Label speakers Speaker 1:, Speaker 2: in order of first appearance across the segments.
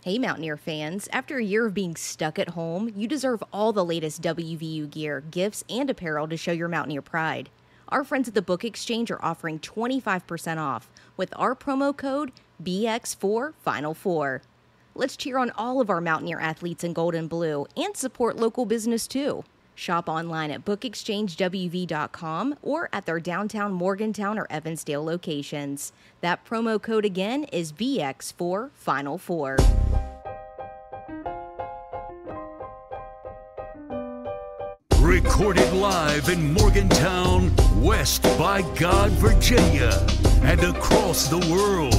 Speaker 1: Hey Mountaineer fans, after a year of being stuck at home, you deserve all the latest WVU gear, gifts, and apparel to show your Mountaineer pride. Our friends at the Book Exchange are offering 25% off with our promo code BX4 Final Four. Let's cheer on all of our Mountaineer athletes in gold and blue and support local business too. Shop online at bookexchangewv.com or at their downtown Morgantown or Evansdale locations. That promo code again is BX4 Final Four.
Speaker 2: Recorded live in Morgantown, West by God, Virginia, and across the world,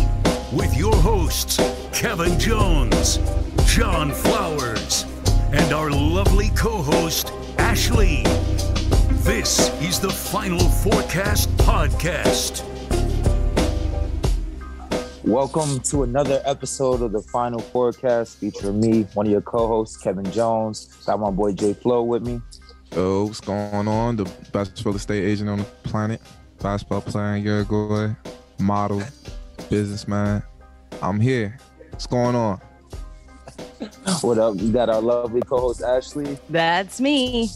Speaker 2: with your hosts, Kevin Jones, John Flowers, and our lovely co-host, Ashley. This is the Final Fourcast podcast.
Speaker 3: Welcome to another episode of the Final Fourcast featuring me, one of your co-hosts, Kevin Jones. Got my boy Jay Flo with me.
Speaker 4: Oh, what's going on? The best real estate agent on the planet, basketball player in Uruguay, model, businessman. I'm here. What's going on?
Speaker 3: What up? We got our lovely co-host Ashley.
Speaker 1: That's me.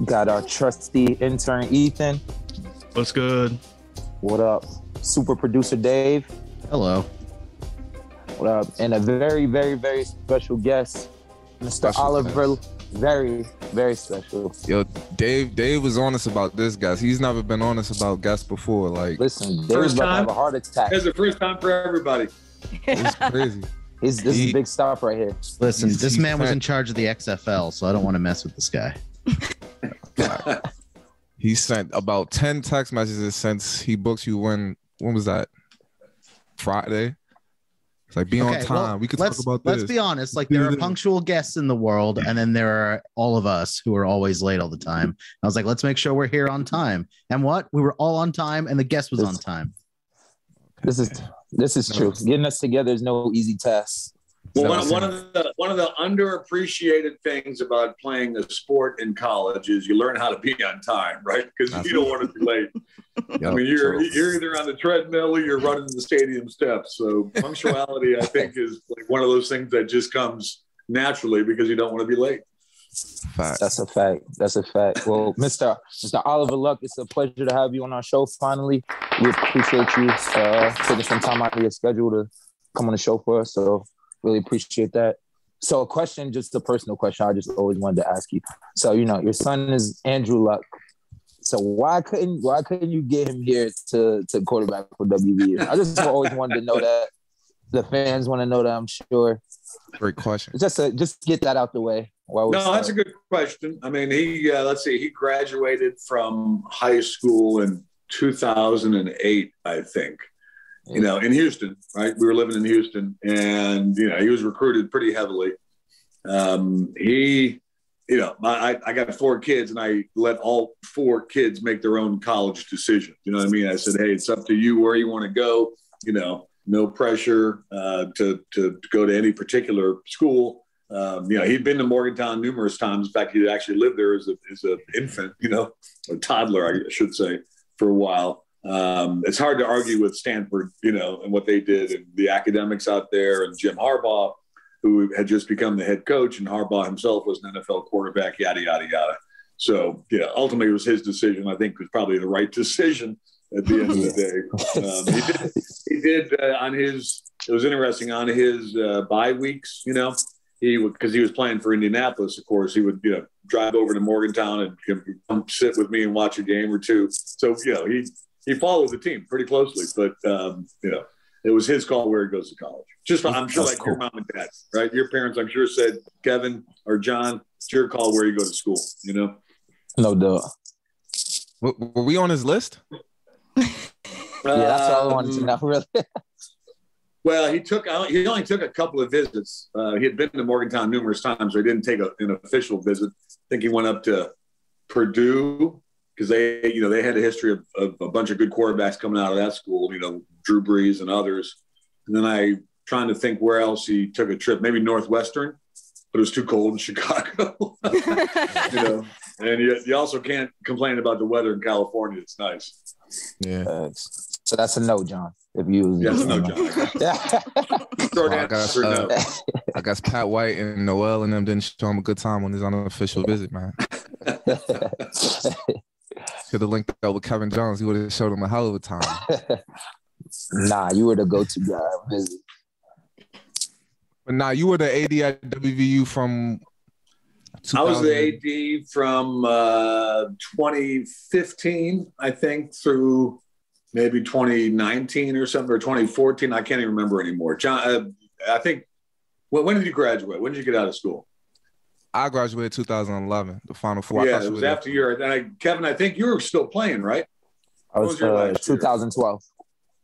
Speaker 3: Got our trusty intern Ethan.
Speaker 5: What's good?
Speaker 3: What up? Super producer Dave.
Speaker 6: Hello.
Speaker 3: What up? And a very, very, very special guest, Mr. Oliver. Very, very special.
Speaker 4: Yo, Dave was honest about this, guys. He's never been honest about guests before. Like,
Speaker 3: listen, Dave's about to have a heart attack.
Speaker 7: It's the first time for everybody.
Speaker 4: It's crazy.
Speaker 3: This is big stuff right here.
Speaker 6: Listen, this man was in charge of the XFL, so I don't want to mess with this guy.
Speaker 4: He sent about 10 text messages since he booked you when was that? Friday? It's like, be on time. Well, we could talk about this.
Speaker 6: Let's be honest. Like, there are punctual guests in the world, and then there are all of us who are always late all the time. I was like, let's make sure we're here on time. And what? We were all on time, and the guest was on time.
Speaker 3: This is true. Getting us together is no easy task.
Speaker 7: Well, one of the underappreciated things about playing a sport in college is you learn how to be on time, right? Because you don't want to be late. I mean, you're either on the treadmill or you're running the stadium steps. So punctuality, I think, is like one of those things that just comes naturally because you don't want to be late.
Speaker 4: Fact.
Speaker 3: That's a fact. Well, Mr. Oliver Luck, it's a pleasure to have you on our show finally. We appreciate you taking some time out of your schedule to come on the show for us. So really appreciate that. So a question, just a personal question I just always wanted to ask you. So, your son is Andrew Luck. So why couldn't you get him here to quarterback for WVU? I just always wanted to know that. The fans want to know that, I'm sure.
Speaker 4: Great question.
Speaker 3: Just get that out the way.
Speaker 7: That's a good question. I mean, he graduated from high school in 2008, I think. In Houston, right? We were living in Houston, and he was recruited pretty heavily. I got 4 kids, and I let all 4 kids make their own college decision. You know what I mean? I said, hey, it's up to you where you want to go. No pressure to go to any particular school. He'd been to Morgantown numerous times. In fact, he'd actually lived there as an infant, a toddler, I should say, for a while. It's hard to argue with Stanford, and what they did, and the academics out there, and Jim Harbaugh, who had just become the head coach, and Harbaugh himself was an NFL quarterback, yada, yada, yada. So, ultimately it was his decision. I think it was probably the right decision at the end of the day. He did it was interesting, on his bye weeks, because he was playing for Indianapolis, of course, he would, drive over to Morgantown and come sit with me and watch a game or two. So, he followed the team pretty closely, but, it was his call where he goes to college. I'm sure, like your mom and dad, right? Your parents, I'm sure, said, Kevin or John, it's your call where you go to school,
Speaker 3: No doubt.
Speaker 4: Were we on his list?
Speaker 3: Yeah, that's all I wanted to know, really.
Speaker 7: Well, he only took a couple of visits. He had been to Morgantown numerous times, so he didn't take an official visit. I think he went up to Purdue because they had a history of a bunch of good quarterbacks coming out of that school, Drew Brees and others. And then I trying to think where else he took a trip, maybe Northwestern, but it was too cold in Chicago. And you also can't complain about the weather in California. It's nice.
Speaker 4: Yeah.
Speaker 3: So that's a no, John. If you,
Speaker 7: Yes, no, John. Short answer, no.
Speaker 4: I guess Pat White and Noel and them didn't show him a good time on his unofficial visit, man. Could have linked up with Kevin Jones. He would have showed him a hell of a time.
Speaker 3: Nah, you were the go-to guy. Visit.
Speaker 4: But nah, you were the AD at WVU from 2000.
Speaker 7: I was the AD from 2015, I think, through maybe 2019 or something, or 2014. I can't even remember anymore. John, I think, when did you graduate? When did you get out of school?
Speaker 4: I graduated 2011, the Final Four.
Speaker 7: Yeah, it was after your. Kevin, I think you were still playing, right?
Speaker 3: I was 2012.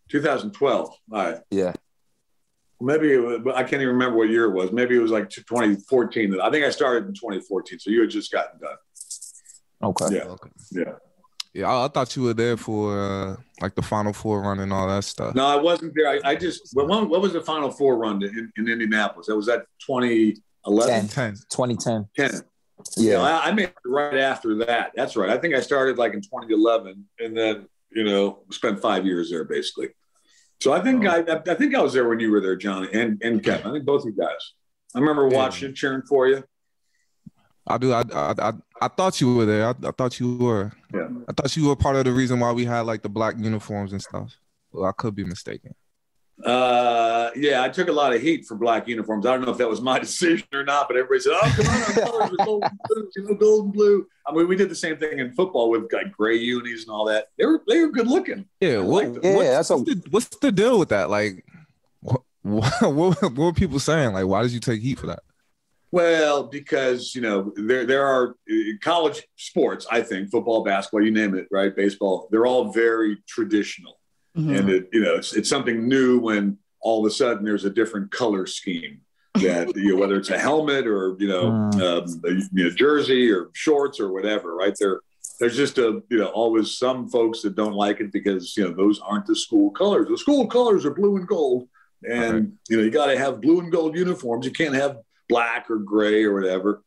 Speaker 7: 2012. All right.
Speaker 3: Yeah.
Speaker 7: Maybe I can't even remember what year it was. Maybe it was like 2014. I think I started in 2014, so you had just gotten done.
Speaker 3: Okay.
Speaker 7: Yeah.
Speaker 4: Okay.
Speaker 7: Yeah.
Speaker 4: Yeah, I thought you were there for like the Final Four run and all that stuff.
Speaker 7: No, I wasn't there. I just what was the Final Four run in Indianapolis? That was that 2011?
Speaker 3: 2010.
Speaker 7: 10.
Speaker 3: Yeah.
Speaker 7: I made it right after that. That's right. I think I started like in 2011, and then spent 5 years there basically. So I think I think I was there when you were there, John, and Kevin. I think both you guys. I remember watching, cheering for you.
Speaker 4: I do. I thought you were there. I thought you were.
Speaker 7: Yeah.
Speaker 4: I thought you were part of the reason why we had like the black uniforms and stuff. Well, I could be mistaken.
Speaker 7: Yeah, I took a lot of heat for black uniforms. I don't know if that was my decision or not, but everybody said, "Oh, come on, our colors are gold and blue, gold and blue." I mean, we did the same thing in football with like gray unis and all that. They were good looking.
Speaker 4: Yeah, what's the deal with that? Like, what were people saying? Like, why did you take heat for that?
Speaker 7: Well, because there are college sports. I think football, basketball, you name it, right? Baseball. They're all very traditional. Mm-hmm. And it's something new when all of a sudden there's a different color scheme that whether it's a helmet or jersey or shorts or whatever, right? There's just always some folks that don't like it because those aren't the school colors. The school colors are blue and gold, and you got to have blue and gold uniforms. You can't have black or gray or whatever.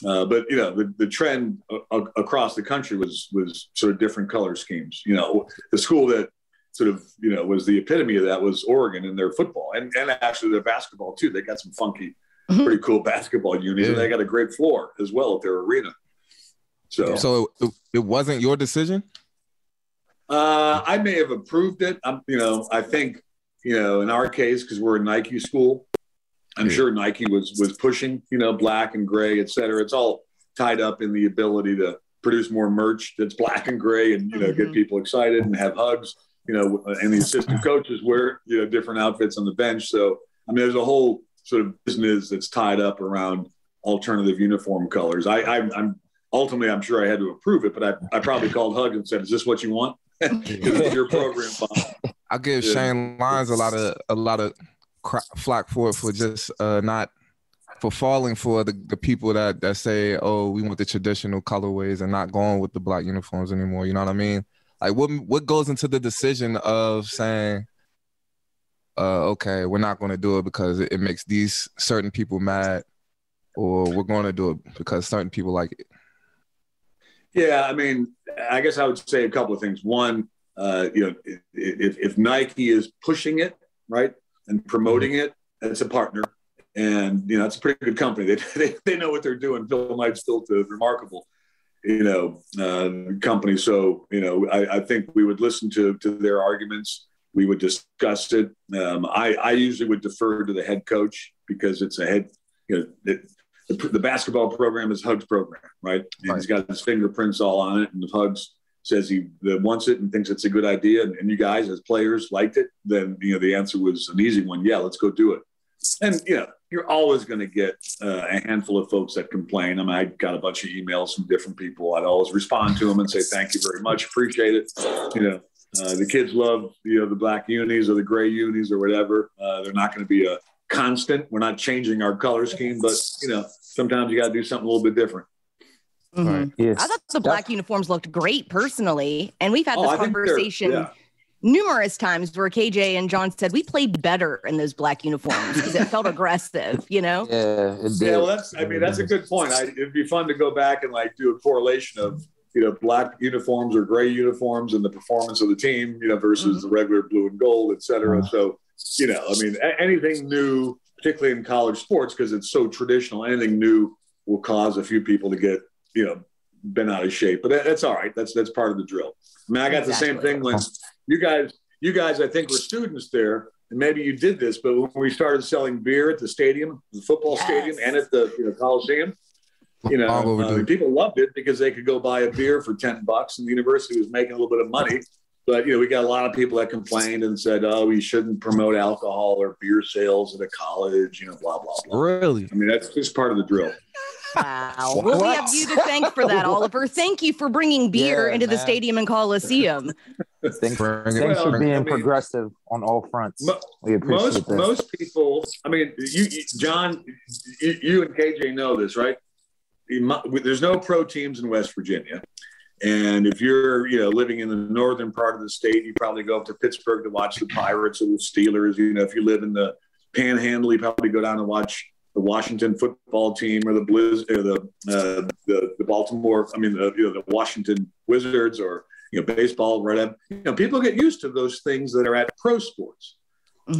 Speaker 7: But the trend across the country was sort of different color schemes. The school that sort of, was the epitome of that was Oregon in their football and actually their basketball too. They got some funky, pretty cool basketball unis, and they got a great floor as well at their arena. So
Speaker 4: it wasn't your decision?
Speaker 7: I may have approved it. I think, in our case, because we're a Nike school, I'm sure Nike was pushing, black and gray, et cetera. It's all tied up in the ability to produce more merch that's black and gray and, get people excited and have hugs. And the assistant coaches wear, different outfits on the bench. So, I mean, there's a whole sort of business that's tied up around alternative uniform colors. I'm sure I had to approve it, but I probably called Hug and said, "Is this what you want?" Your program.
Speaker 4: I give Shane Lyons a lot of flack for just not for falling for the people that say, "Oh, we want the traditional colorways and not going with the black uniforms anymore." You know what I mean? Like, what goes into the decision of saying, okay, we're not going to do it because it makes these certain people mad, or we're going to do it because certain people like it?
Speaker 7: Yeah, I mean, I guess I would say a couple of things. One, if Nike is pushing it, right, and promoting it, it's a partner. And, it's a pretty good company. They know what they're doing. Phil Knight's built a remarkable company. So, I think we would listen to their arguments. We would discuss it. I usually would defer to the head coach because it's a head, the basketball program is Hug's program, right? And he's got his fingerprints all on it. And if Hugs says he wants it and thinks it's a good idea, and you guys as players liked it, then, the answer was an easy one. Yeah, let's go do it. And, you're always going to get a handful of folks that complain. I mean, I got a bunch of emails from different people. I'd always respond to them and say, "Thank you very much. Appreciate it." The kids love, the black unis or the gray unis or whatever. They're not going to be a constant. We're not changing our color scheme, but, sometimes you got to do something a little bit different.
Speaker 1: Mm-hmm.
Speaker 3: Right. Yes.
Speaker 1: I thought the black uniforms looked great personally. And we've had this conversation
Speaker 7: yeah.
Speaker 1: numerous times where KJ and John said we played better in those black uniforms because it felt aggressive,
Speaker 3: Yeah, it did.
Speaker 7: Yeah, well, that's a good point. It'd be fun to go back and do a correlation of black uniforms or gray uniforms and the performance of the team, versus the regular blue and gold, et cetera. So, anything new, particularly in college sports, because it's so traditional, anything new will cause a few people to get, bent out of shape. But that's all right. That's part of the drill. I mean, I got the same thing when you guys, I think, were students there, and maybe you did this, but when we started selling beer at the stadium, the football stadium, and at the Coliseum, people loved it because they could go buy a beer for $10 and the university was making a little bit of money. But, we got a lot of people that complained and said, oh, we shouldn't promote alcohol or beer sales at a college, blah, blah, blah.
Speaker 4: Really?
Speaker 7: I mean, that's just part of the drill.
Speaker 1: Wow. Well, we have you to thank for that, Oliver. Thank you for bringing beer into the stadium and Coliseum.
Speaker 3: Thanks for being progressive on all fronts. We appreciate this.
Speaker 7: Most people, I mean, John, you and KJ know this, right? There's no pro teams in West Virginia. And if you're, living in the northern part of the state, you probably go up to Pittsburgh to watch the Pirates or the Steelers. If you live in the Panhandle, you probably go down and watch the Washington football team or the Baltimore. The Washington Wizards or baseball. Right? People get used to those things that are at pro sports,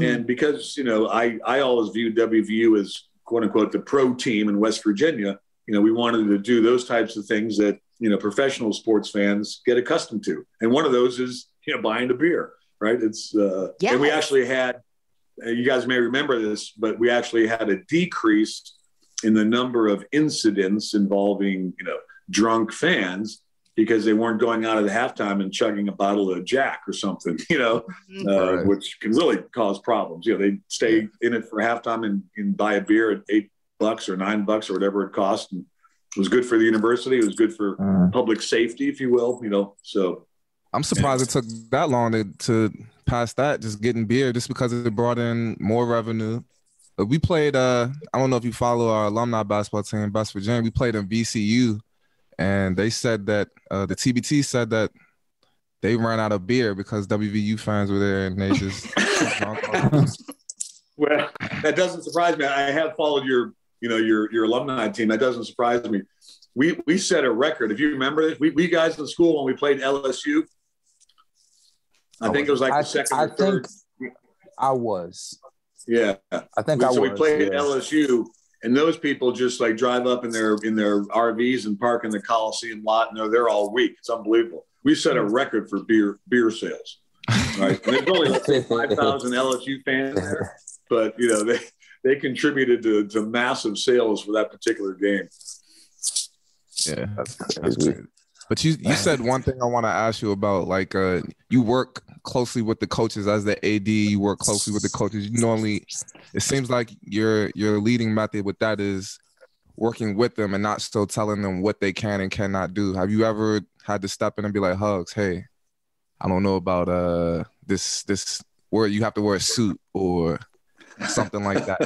Speaker 7: and because I always viewed WVU as quote unquote the pro team in West Virginia. We wanted to do those types of things that professional sports fans get accustomed to, and one of those is buying a beer. Right? It's and we actually had. You guys may remember this, but we actually had a decrease in the number of incidents involving, drunk fans because they weren't going out at halftime and chugging a bottle of Jack or something, which can really cause problems. They stay in it for halftime and buy a beer at $8 or $9 or whatever it cost. And it was good for the university. It was good for public safety, if you will, so.
Speaker 4: I'm surprised it took that long to pass that, just getting beer, just because it brought in more revenue. We played, I don't know if you follow our alumni basketball team, West Virginia. We played in VCU, and they said that, the TBT said that they ran out of beer because WVU fans were there, and they just
Speaker 7: Well, that doesn't surprise me. I have followed your alumni team. That doesn't surprise me. We set a record. If you remember this, we guys in school when we played LSU, I think it was like the second or third.
Speaker 3: I was.
Speaker 7: Yeah.
Speaker 3: I think I was.
Speaker 7: So we played at LSU, and those people just like drive up in their RVs and park in the Coliseum lot, and they're there all week. It's unbelievable. We set a record for beer sales. Right. And there's only let's say 5,000 LSU fans there, but they contributed to massive sales for that particular game.
Speaker 4: Yeah, that's crazy. But you said one thing I want to ask you about, like you work closely with the coaches as the AD. You work closely with the coaches. You normally, it seems like your leading method with that is working with them and not still telling them what they can and cannot do. Have you ever had to step in and be like, Hugs, hey, I don't know about this where you have to wear a suit or something like that,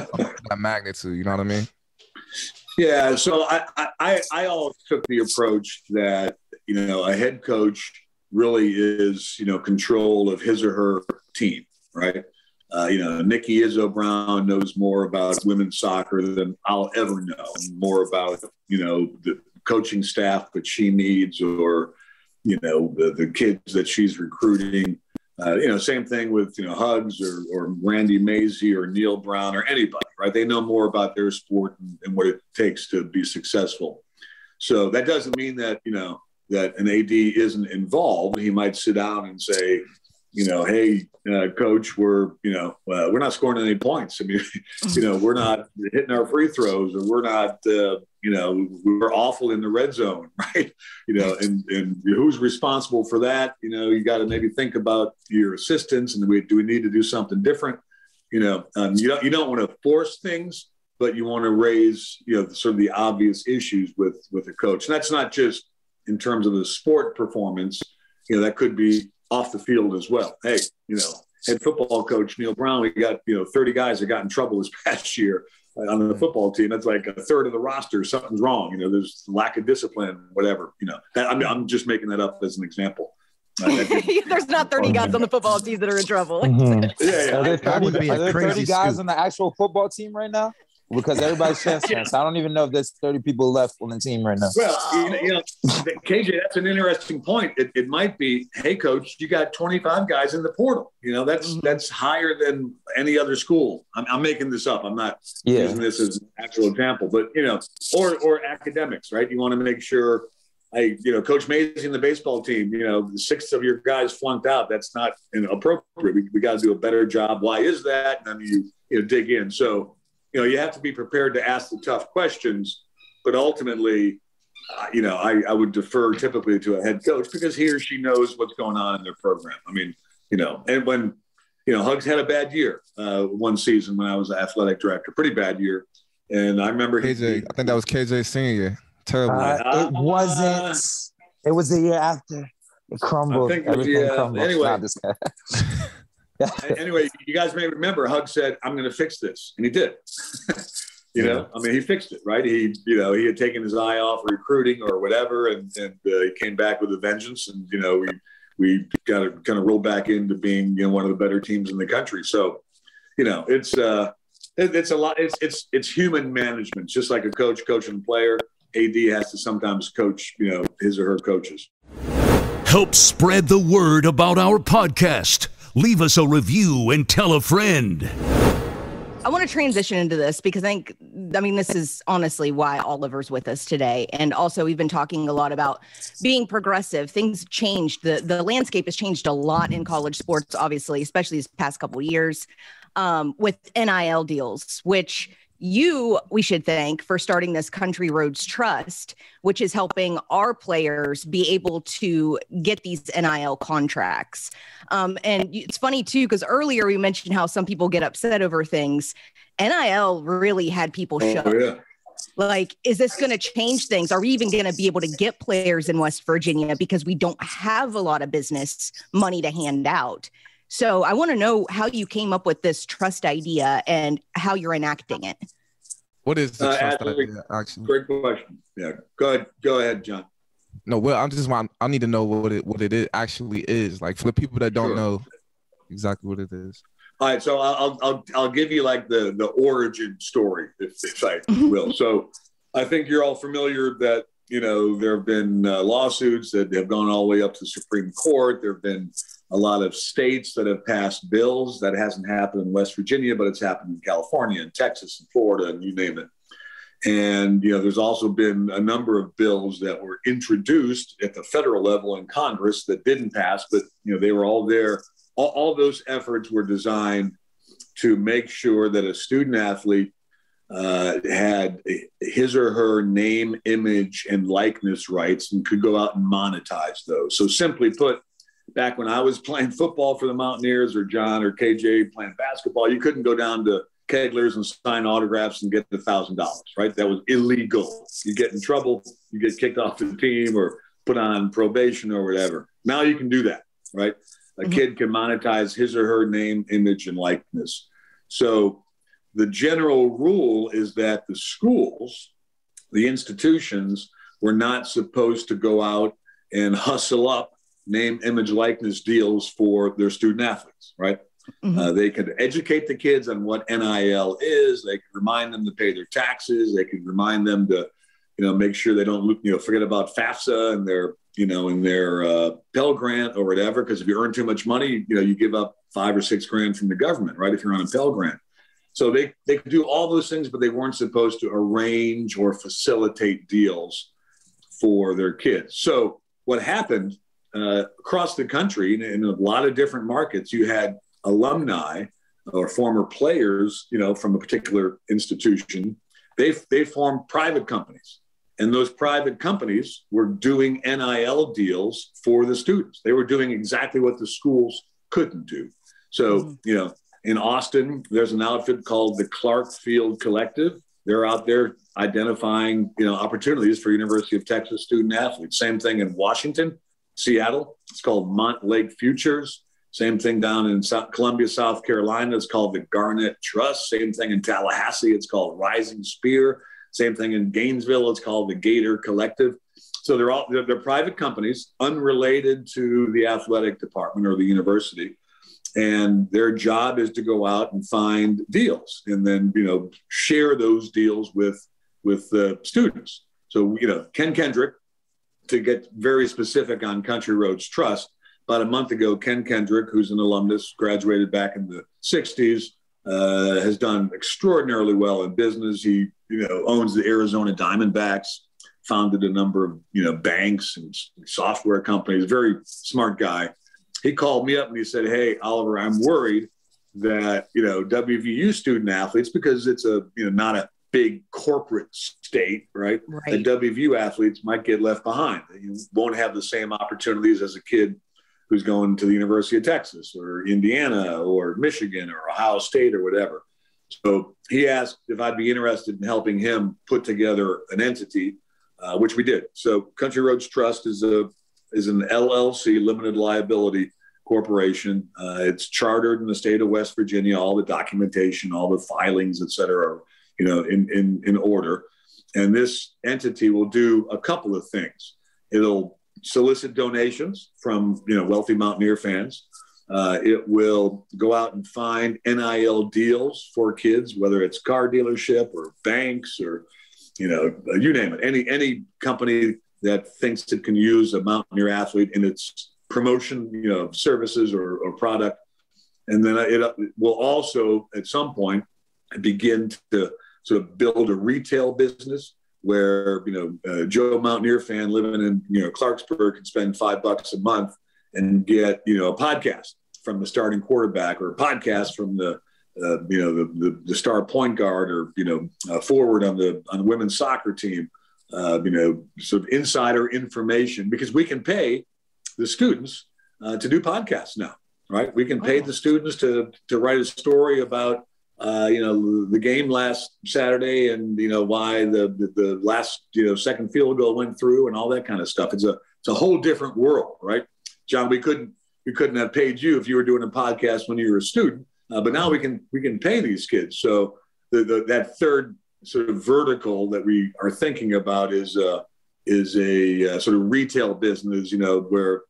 Speaker 4: that magnitude, you know what I mean?
Speaker 7: Yeah, so I always took the approach that, a head coach really is, control of his or her team, right? Nikki Izzo Brown knows more about women's soccer than I'll ever know, more about, the coaching staff that she needs or, the kids that she's recruiting. Same thing with, Hugs or Randy Mazey or Neil Brown or anybody, right? They know more about their sport and what it takes to be successful. So that doesn't mean that, that an AD isn't involved. He might sit down and say, hey, coach, we're not scoring any points. I mean, we're not hitting our free throws or we're not, we're awful in the red zone, right? And who's responsible for that? You got to maybe think about your assistants and do we need to do something different? You don't want to force things, but you want to raise, sort of the obvious issues with a coach. And that's not just in terms of the sport performance, that could be off the field as well. Hey, head football coach Neil Brown, we got 30 guys that got in trouble this past year on the football team. That's like a third of the roster. Something's wrong. There's lack of discipline, whatever. I'm just making that up as an example.
Speaker 1: There's not 30 guys on the football team that are in trouble.
Speaker 3: Yeah. Are there 30 guys on the actual football team right now? because everybody's transferring. So I don't even know if there's 30 people left on the team right now.
Speaker 7: Well, KJ, that's an interesting point. It might be, hey, coach, you got 25 guys in the portal. That's higher than any other school. I'm making this up. I'm not using this as an actual example, but or academics, right? You want to make sure. Coach Maisie in the baseball team, 6 of your guys flunked out. That's not appropriate. We got to do a better job. Why is that? And then you dig in. So, you have to be prepared to ask the tough questions, but ultimately, I would defer typically to a head coach because he or she knows what's going on in their program. I mean, and when, Hugs had a bad year one season when I was the athletic director, pretty bad year. And I remember
Speaker 4: KJ, I think that was KJ's senior year. Terrible.
Speaker 3: It wasn't. It was the year after. It crumbled. Everything crumbled.
Speaker 7: Anyway, anyway, you guys may remember Hug said, "I'm going to fix this," and he did. He fixed it, right? He had taken his eye off recruiting or whatever, and he came back with a vengeance, and we got to kind of roll back into being one of the better teams in the country. So, it's a lot. It's human management, just like a coach coaching a player. AD has to sometimes coach, his or her coaches.
Speaker 2: Help spread the word about our podcast. Leave us a review and tell a friend.
Speaker 1: I want to transition into this because this is honestly why Oliver's with us today. And also we've been talking a lot about being progressive. Things changed. The landscape has changed a lot in college sports, obviously, especially these past couple of years with NIL deals, which we should thank for starting this Country Roads Trust, which is helping our players be able to get these NIL contracts. And it's funny, too, because earlier we mentioned how some people get upset over things. NIL really had people shook. Oh, yeah. Like, is this going to change things? Are we even going to be able to get players in West Virginia because we don't have a lot of business money to hand out? So I want to know how you came up with this trust idea and how you're enacting it.
Speaker 4: What is the trust idea, actually?
Speaker 7: Great question. Yeah, go ahead, John.
Speaker 4: No, well, I need to know what it actually is. Like, for the people that don't know exactly what it is.
Speaker 7: All right, so I'll give you like the origin story, if I will. So I think you're all familiar that there have been lawsuits that have gone all the way up to the Supreme Court. There have been a lot of states that have passed bills. That hasn't happened in West Virginia, but it's happened in California and Texas and Florida and you name it. And, there's also been a number of bills that were introduced at the federal level in Congress that didn't pass, but, they were all there. All those efforts were designed to make sure that a student athlete had his or her name, image, and likeness rights and could go out and monetize those. So simply put, back when I was playing football for the Mountaineers or John or KJ playing basketball, you couldn't go down to Kegler's and sign autographs and get $1,000, right? That was illegal. You get in trouble, you get kicked off the team or put on probation or whatever. Now you can do that, right? A kid can monetize his or her name, image, and likeness. So the general rule is that the schools, the institutions, were not supposed to go out and hustle up name, image, likeness deals for their student athletes, right? They could educate the kids on what NIL is. They could remind them to pay their taxes. They could remind them to, make sure they don't, forget about FAFSA and their, in their Pell Grant or whatever. Because if you earn too much money, you give up $5 or $6 grand from the government, right? If you're on a Pell Grant. So they could do all those things, but they weren't supposed to arrange or facilitate deals for their kids. So what happened across the country in a lot of different markets, you had alumni or former players, from a particular institution. They formed private companies, and those private companies were doing NIL deals for the students. They were doing exactly what the schools couldn't do. So, in Austin, there's an outfit called the Clark Field Collective. They're out there identifying, opportunities for University of Texas student athletes. Same thing in Washington, Seattle. It's called Montlake Futures. Same thing down in Columbia, South Carolina. It's called the Garnett Trust. Same thing in Tallahassee. It's called Rising Spear. Same thing in Gainesville. It's called the Gator Collective. So they're private companies unrelated to the athletic department or the university. And their job is to go out and find deals and then, share those deals with the students. So, Ken Kendrick, to get very specific on Country Roads Trust, about a month ago, Ken Kendrick, who's an alumnus, graduated back in the 60s, has done extraordinarily well in business. He, owns the Arizona Diamondbacks, founded a number of, banks and software companies, very smart guy. He called me up and he said, "Hey, Oliver, I'm worried that, WVU student athletes, because it's not a big corporate state, right? That WVU athletes might get left behind. You won't have the same opportunities as a kid who's going to the University of Texas or Indiana or Michigan or Ohio State or whatever." So he asked if I'd be interested in helping him put together an entity, which we did. So Country Roads Trust is an LLC, limited liability corporation. It's chartered in the state of West Virginia. All the documentation, all the filings, et cetera, are, in order. And this entity will do a couple of things. It'll solicit donations from, wealthy Mountaineer fans. It will go out and find NIL deals for kids, whether it's car dealership or banks or, you name it. Any company that thinks it can use a Mountaineer athlete in its promotion, services or product. And then it will also, at some point, begin to sort of build a retail business where, Joe Mountaineer fan living in, Clarksburg can spend $5 a month and get, a podcast from the starting quarterback or a podcast from the star point guard or, forward on the women's soccer team, sort of insider information, because we can pay the students to do podcasts now, right? We can pay the students to write a story about, the game last Saturday and, why the last, second field goal went through and all that kind of stuff. It's a whole different world, right? John, we couldn't have paid you if you were doing a podcast when you were a student, but now we can pay these kids. So that third sort of vertical that we are thinking about is a sort of retail business, where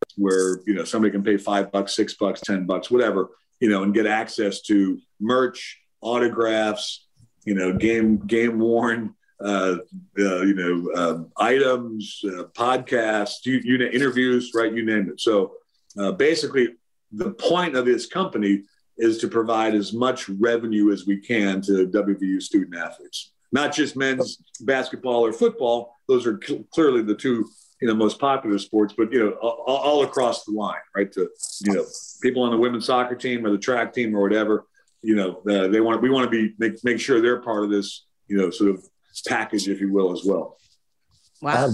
Speaker 7: somebody can pay $5, $6, $10, whatever, and get access to merch, autographs, game worn, items, podcasts, interviews, right? You name it. So basically, the point of this company is to provide as much revenue as we can to WVU student athletes, not just men's basketball or football. Those are clearly the two, most popular sports, but, all across the line, right? To, people on the women's soccer team or the track team or whatever, we want to make sure they're part of this, sort of package, if you will, as well.
Speaker 1: Wow.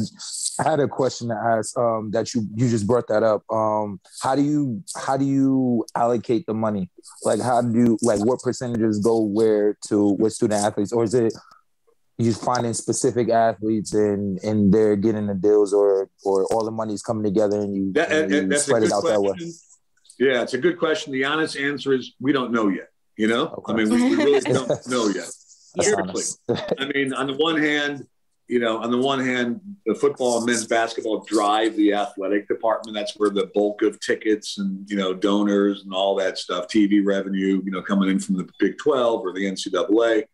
Speaker 3: I had a question to ask that you just brought that up. How do you allocate the money? Like, what percentages go where to what student athletes, or is it you finding specific athletes and they're getting the deals, or all the money is coming together and you spread it out that way?
Speaker 7: Yeah, it's a good question. The honest answer is we don't know yet. Okay. I mean, we really don't know yet. Seriously. I mean, on the one hand, the football and men's basketball drive the athletic department. That's where the bulk of tickets and, donors and all that stuff, TV revenue, coming in from the Big 12 or the NCAA,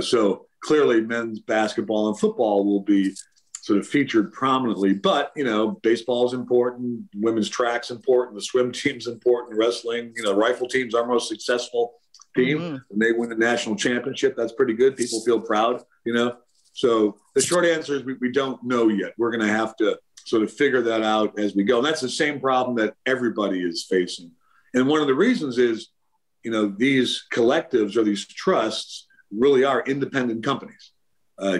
Speaker 7: so clearly men's basketball and football will be sort of featured prominently, but, baseball is important. Women's track's important. The swim team's important. Wrestling, rifle team's our most successful team. Mm-hmm. When they win the national championship, that's pretty good. People feel proud, So the short answer is we don't know yet. We're going to have to sort of figure that out as we go. And that's the same problem that everybody is facing. And one of the reasons is, these collectives or these trusts really are independent companies.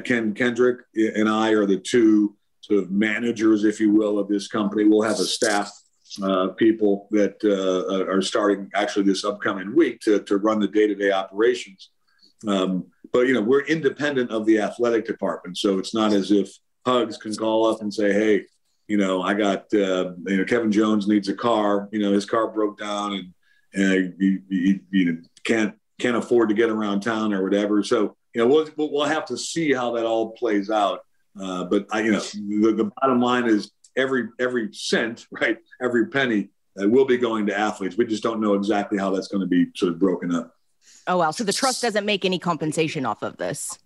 Speaker 7: Ken Kendrick and I are the two sort of managers, if you will, of this company. We'll have a staff people that are starting actually this upcoming week to run the day-to-day operations. But, we're independent of the athletic department. So it's not as if Hugs can call up and say, hey, I got, Kevin Jones needs a car. His car broke down and he can't afford to get around town or whatever. So, we'll have to see how that all plays out. But the bottom line is every cent, right? Every penny will be going to athletes. We just don't know exactly how that's going to be sort of broken up.
Speaker 1: Oh, wow. So the trust doesn't make any compensation off of this?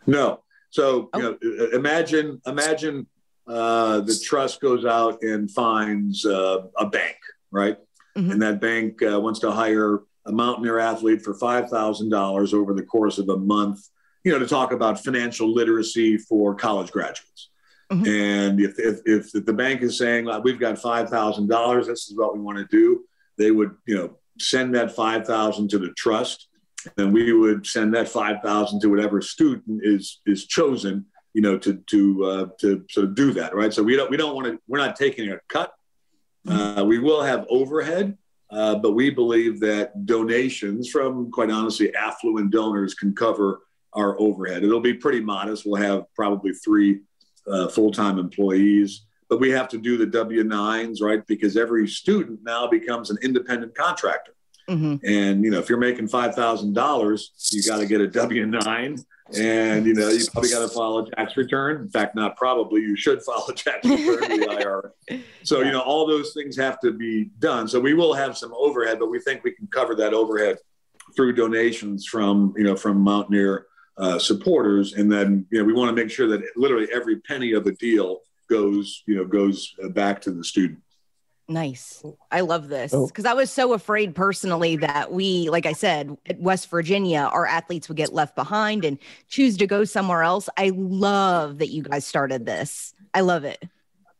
Speaker 7: No. So, imagine the trust goes out and finds a bank, right? Mm-hmm. And that bank wants to hire a Mountaineer athlete for $5,000 over the course of a month, to talk about financial literacy for college graduates. Mm-hmm. And if the bank is saying, we've got $5,000, this is what we want to do, they would, send that $5,000 to the trust, and we would send that $5,000 to whatever student is chosen, to sort of do that, right? So we don't want to. We're not taking a cut. We will have overhead, but we believe that donations from, quite honestly, affluent donors can cover our overhead. It'll be pretty modest. We'll have probably 3 full-time employees, but we have to do the W-9s, right? Because every student now becomes an independent contractor. Mm-hmm. And, if you're making $5,000, you got to get a W-9, and, you probably got to file a tax return. In fact, not probably, you should file a tax return to the IRS. So, all those things have to be done. So we will have some overhead, but we think we can cover that overhead through donations from Mountaineer supporters. And then, we want to make sure that literally every penny of the deal goes back to the student.
Speaker 1: Nice. I love this because I was so afraid personally that we, like I said, at West Virginia, our athletes would get left behind and choose to go somewhere else. I love that you guys started this. I love it.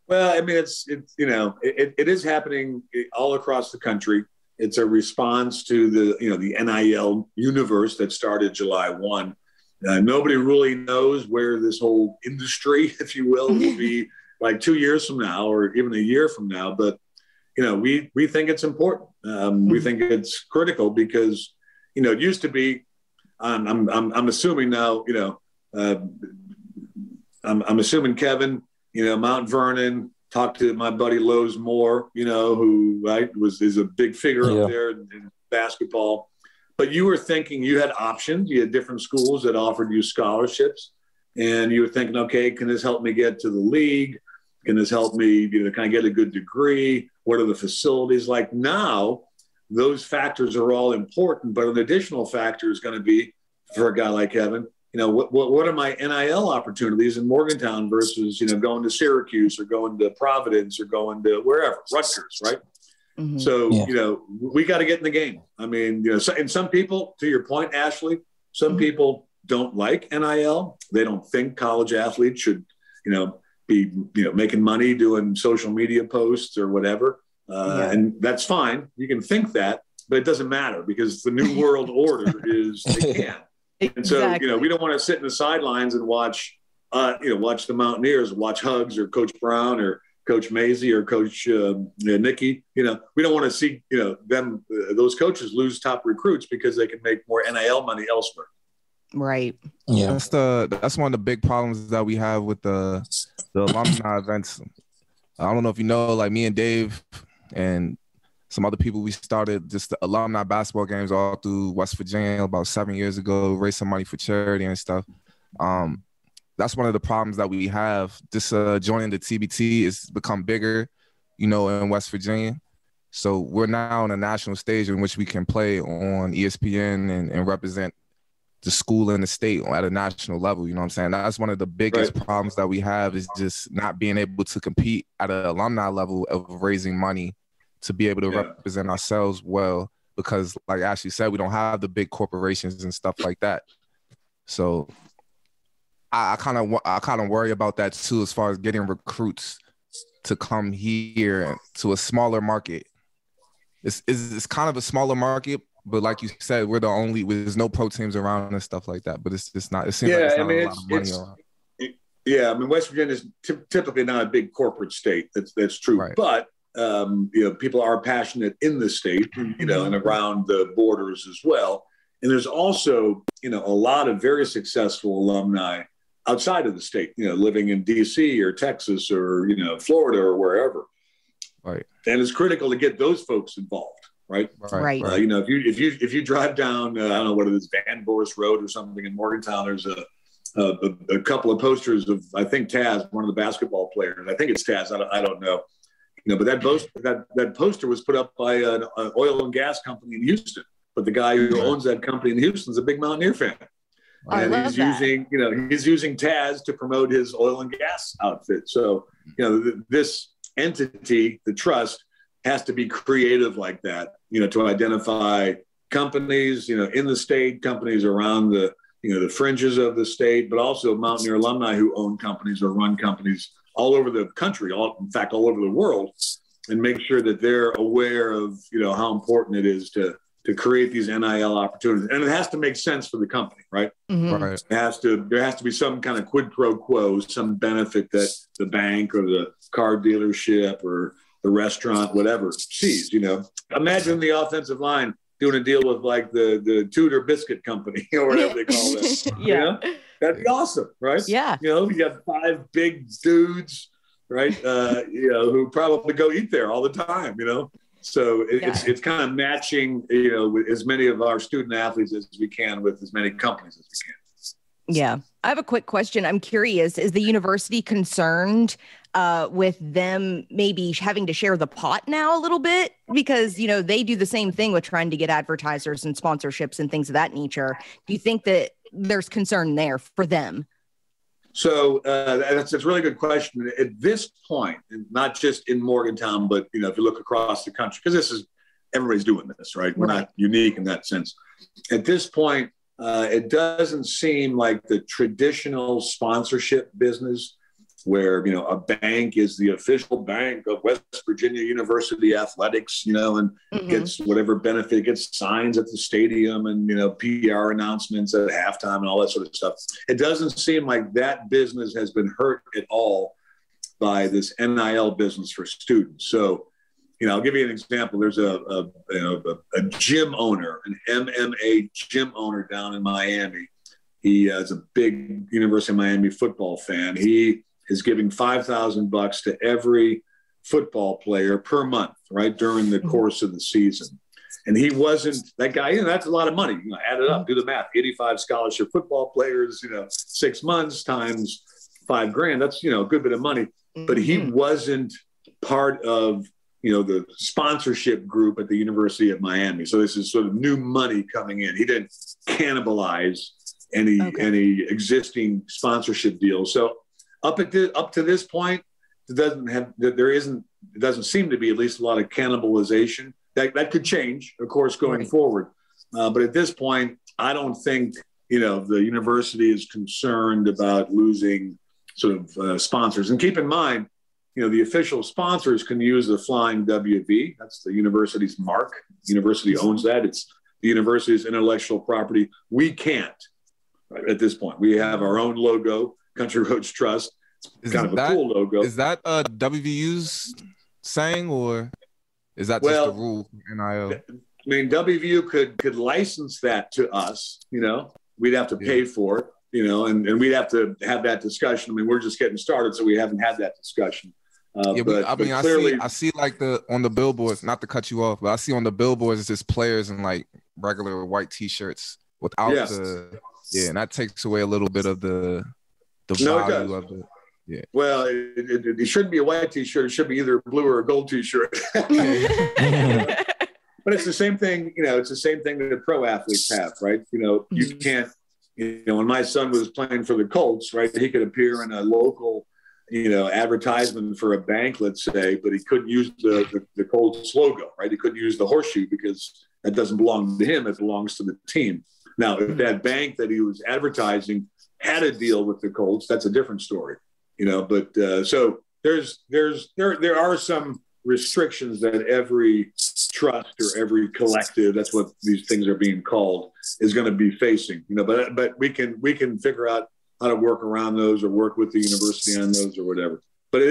Speaker 7: Well, I mean, it is happening all across the country. It's a response to the NIL universe that started July 1. Nobody really knows where this whole industry, if you will be like 2 years from now or even a year from now. But we think it's important. We think it's critical because, it used to be, I'm assuming now, I'm assuming Kevin, Mount Vernon, talked to my buddy Lowe's Moore, who is a big figure up there in basketball. But you were thinking you had options. You had different schools that offered you scholarships. And you were thinking, okay, can this help me get to the league? Can this help me, can I get a good degree? What are the facilities like? Now, those factors are all important, but an additional factor is going to be, for a guy like Kevin, what are my NIL opportunities in Morgantown versus, going to Syracuse or going to Providence or going to wherever, Rutgers, right? Mm-hmm. So, we got to get in the game. I mean, and some people, to your point, Ashley, some people don't like NIL. They don't think college athletes should, be making money doing social media posts or whatever, and that's fine. You can think that, but it doesn't matter because the new world order is they can. And so we don't want to sit in the sidelines and watch the Mountaineers, watch Hugs or Coach Brown or Coach Maisie or Coach Nikki. We don't want to see them those coaches lose top recruits because they can make more NIL money elsewhere.
Speaker 1: Right.
Speaker 4: Yeah. That's one of the big problems that we have with the alumni events. I don't know if you know, like me and Dave and some other people, we started just the alumni basketball games all through West Virginia about 7 years ago, raise some money for charity and stuff. That's one of the problems that we have. Just joining the TBT has become bigger, in West Virginia. So we're now on a national stage in which we can play on ESPN and represent the school and the state at a national level. You know what I'm saying? That's one of the biggest problems that we have is just not being able to compete at an alumni level of raising money to be able to represent ourselves well, because like Ashley said, we don't have the big corporations and stuff like that. So I kind of worry about that too, as far as getting recruits to come here to a smaller market. It's kind of a smaller market, but like you said, we're the only, there's no pro teams around and stuff like that. But it's just not, it seems like it's not a lot of money around.
Speaker 7: Yeah, I mean, West Virginia is typically not a big corporate state. That's true. Right. But, people are passionate in the state, and around the borders as well. And there's also, a lot of very successful alumni outside of the state, living in DC or Texas or, Florida or wherever.
Speaker 4: Right.
Speaker 7: And it's critical to get those folks involved. Right. If you drive down, I don't know what it is, Van Boris Road or something in Morgantown, there's a couple of posters of, I think Taz, one of the basketball players. I think it's Taz. I don't know. But that poster was put up by an oil and gas company in Houston. But the guy who owns that company in Houston is a big Mountaineer fan. And he's using Taz to promote his oil and gas outfit. So, this entity, the trust, has to be creative like that, to identify companies, in the state, companies around the fringes of the state, but also Mountaineer alumni who own companies or run companies all over the country, in fact, all over the world, and make sure that they're aware of, how important it is to create these NIL opportunities. And it has to make sense for the company, right?
Speaker 1: Mm-hmm.
Speaker 4: Right.
Speaker 7: There has to be some kind of quid pro quo, some benefit that the bank or the car dealership or the restaurant, whatever, sees. Imagine the offensive line doing a deal with like the Tudor Biscuit Company or whatever they call it.
Speaker 1: Yeah.
Speaker 7: That'd be awesome, right?
Speaker 1: Yeah.
Speaker 7: You got 5 big dudes, right? Who probably go eat there all the time, So it's kind of matching, with as many of our student athletes as we can with as many companies as we can.
Speaker 1: Yeah. I have a quick question. I'm curious, is the university concerned with them maybe having to share the pot now a little bit? Because, they do the same thing with trying to get advertisers and sponsorships and things of that nature. Do you think that there's concern there for them?
Speaker 7: So that's a really good question. At this point, and not just in Morgantown, but, if you look across the country, because everybody's doing this, right? We're not unique in that sense. At this point, it doesn't seem like the traditional sponsorship business where, a bank is the official bank of West Virginia University athletics, and gets whatever benefit, gets signs at the stadium and, PR announcements at halftime and all that sort of stuff. It doesn't seem like that business has been hurt at all by this NIL business for students. So, I'll give you an example. There's a gym owner, an MMA gym owner down in Miami. He is a big University of Miami football fan. He is giving $5,000 to every football player per month, right, during the course of the season. And he wasn't that guy. That's a lot of money. Add it up, do the math. 85 scholarship football players. 6 months times $5,000. That's a good bit of money. But he wasn't part of the sponsorship group at the University of Miami. So this is sort of new money coming in. He didn't cannibalize any existing sponsorship deals. So up to this point, it doesn't seem to be at least a lot of cannibalization. That could change, of course, going forward. But at this point, I don't think the university is concerned about losing sort of sponsors. And keep in mind, the official sponsors can use the flying WV. That's the university's mark. The university owns that. It's the university's intellectual property. We can't, right, at this point. We have our own logo, Country Roads Trust. It's kind of a cool logo.
Speaker 4: Is that WVU's saying, or is that just the rule for NIL?
Speaker 7: I mean, WVU could license that to us. We'd have to pay for it. And we'd have to have that discussion. I mean, we're just getting started, so we haven't had that discussion.
Speaker 4: I see like on the billboards, not to cut you off, but I see on the billboards it's just players in like regular white T-shirts without and that takes away a little bit of the value of it. Yeah. Well,
Speaker 7: it shouldn't be a white T-shirt. It should be either a blue or a gold T-shirt. But it's the same thing. It's the same thing that the pro athletes have, right? You can't. When my son was playing for the Colts, right, he could appear in a local advertisement for a bank, let's say, but he couldn't use the Colts logo, right? He couldn't use the horseshoe because that doesn't belong to him. It belongs to the team. Now, if that bank that he was advertising had a deal with the Colts, that's a different story, But so there are some restrictions that every trust or every collective, that's what these things are being called, is going to be facing, But we can figure out how to work around those or work with the university on those or whatever. But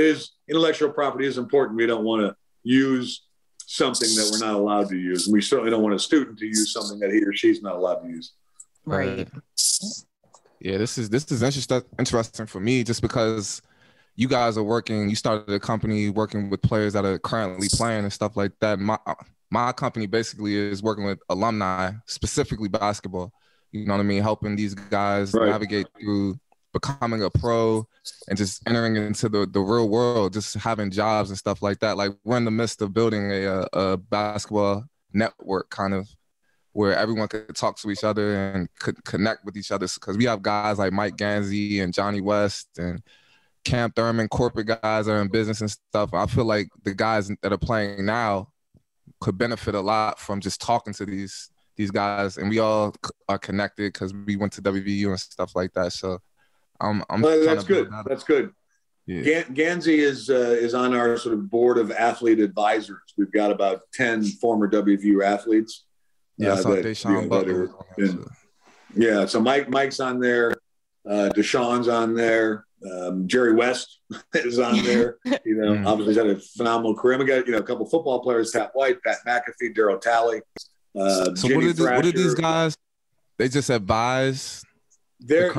Speaker 7: intellectual property is important. We don't want to use something that we're not allowed to use. And we certainly don't want a student to use something that he or she's not allowed to use.
Speaker 1: Right.
Speaker 4: Yeah, this is interesting for me just because you guys are you started a company working with players that are currently playing and stuff like that. My company basically is working with alumni, specifically basketball. You know what I mean? Helping these guys navigate through becoming a pro and just entering into the real world, just having jobs and stuff like that. Like we're in the midst of building a basketball network kind of where everyone could talk to each other and could connect with each other. Because we have guys like Mike Ganzi and Johnny West and Cam Thurman, corporate guys that are in business and stuff. I feel like the guys that are playing now could benefit a lot from just talking to these guys, and we all are connected because we went to WVU and stuff like that. So
Speaker 7: that's good. That's good.
Speaker 4: Yeah.
Speaker 7: Ganzi is on our sort of board of athlete advisors. We've got about 10 former WVU athletes.
Speaker 4: Yeah, so Deshaun Butler.
Speaker 7: Yeah, so Mike's on there. Deshaun's on there. Jerry West is on there. Obviously he's had a phenomenal career. We got a couple football players: Pat White, Pat McAfee, Darryl Talley.
Speaker 4: So what are these guys? They just advise.
Speaker 7: They're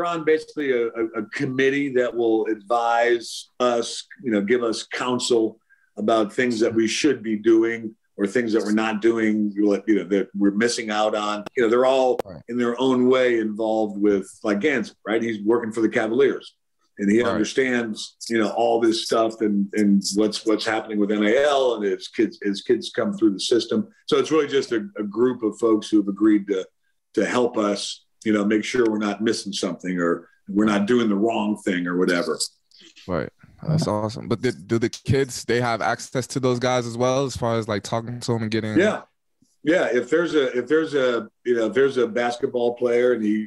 Speaker 7: on basically a committee that will advise us, give us counsel about things that we should be doing or things that we're not doing, that we're missing out on. They're all in their own way involved with, like Ganzi, right? He's working for the Cavaliers, and he understands, all this stuff and what's happening with NIL, and his kids come through the system. So it's really just a group of folks who have agreed to help us, make sure we're not missing something or we're not doing the wrong thing or whatever.
Speaker 4: Right. That's awesome. But do the kids, they have access to those guys as well, as far as like talking to them and getting?
Speaker 7: Yeah. If there's a basketball player and he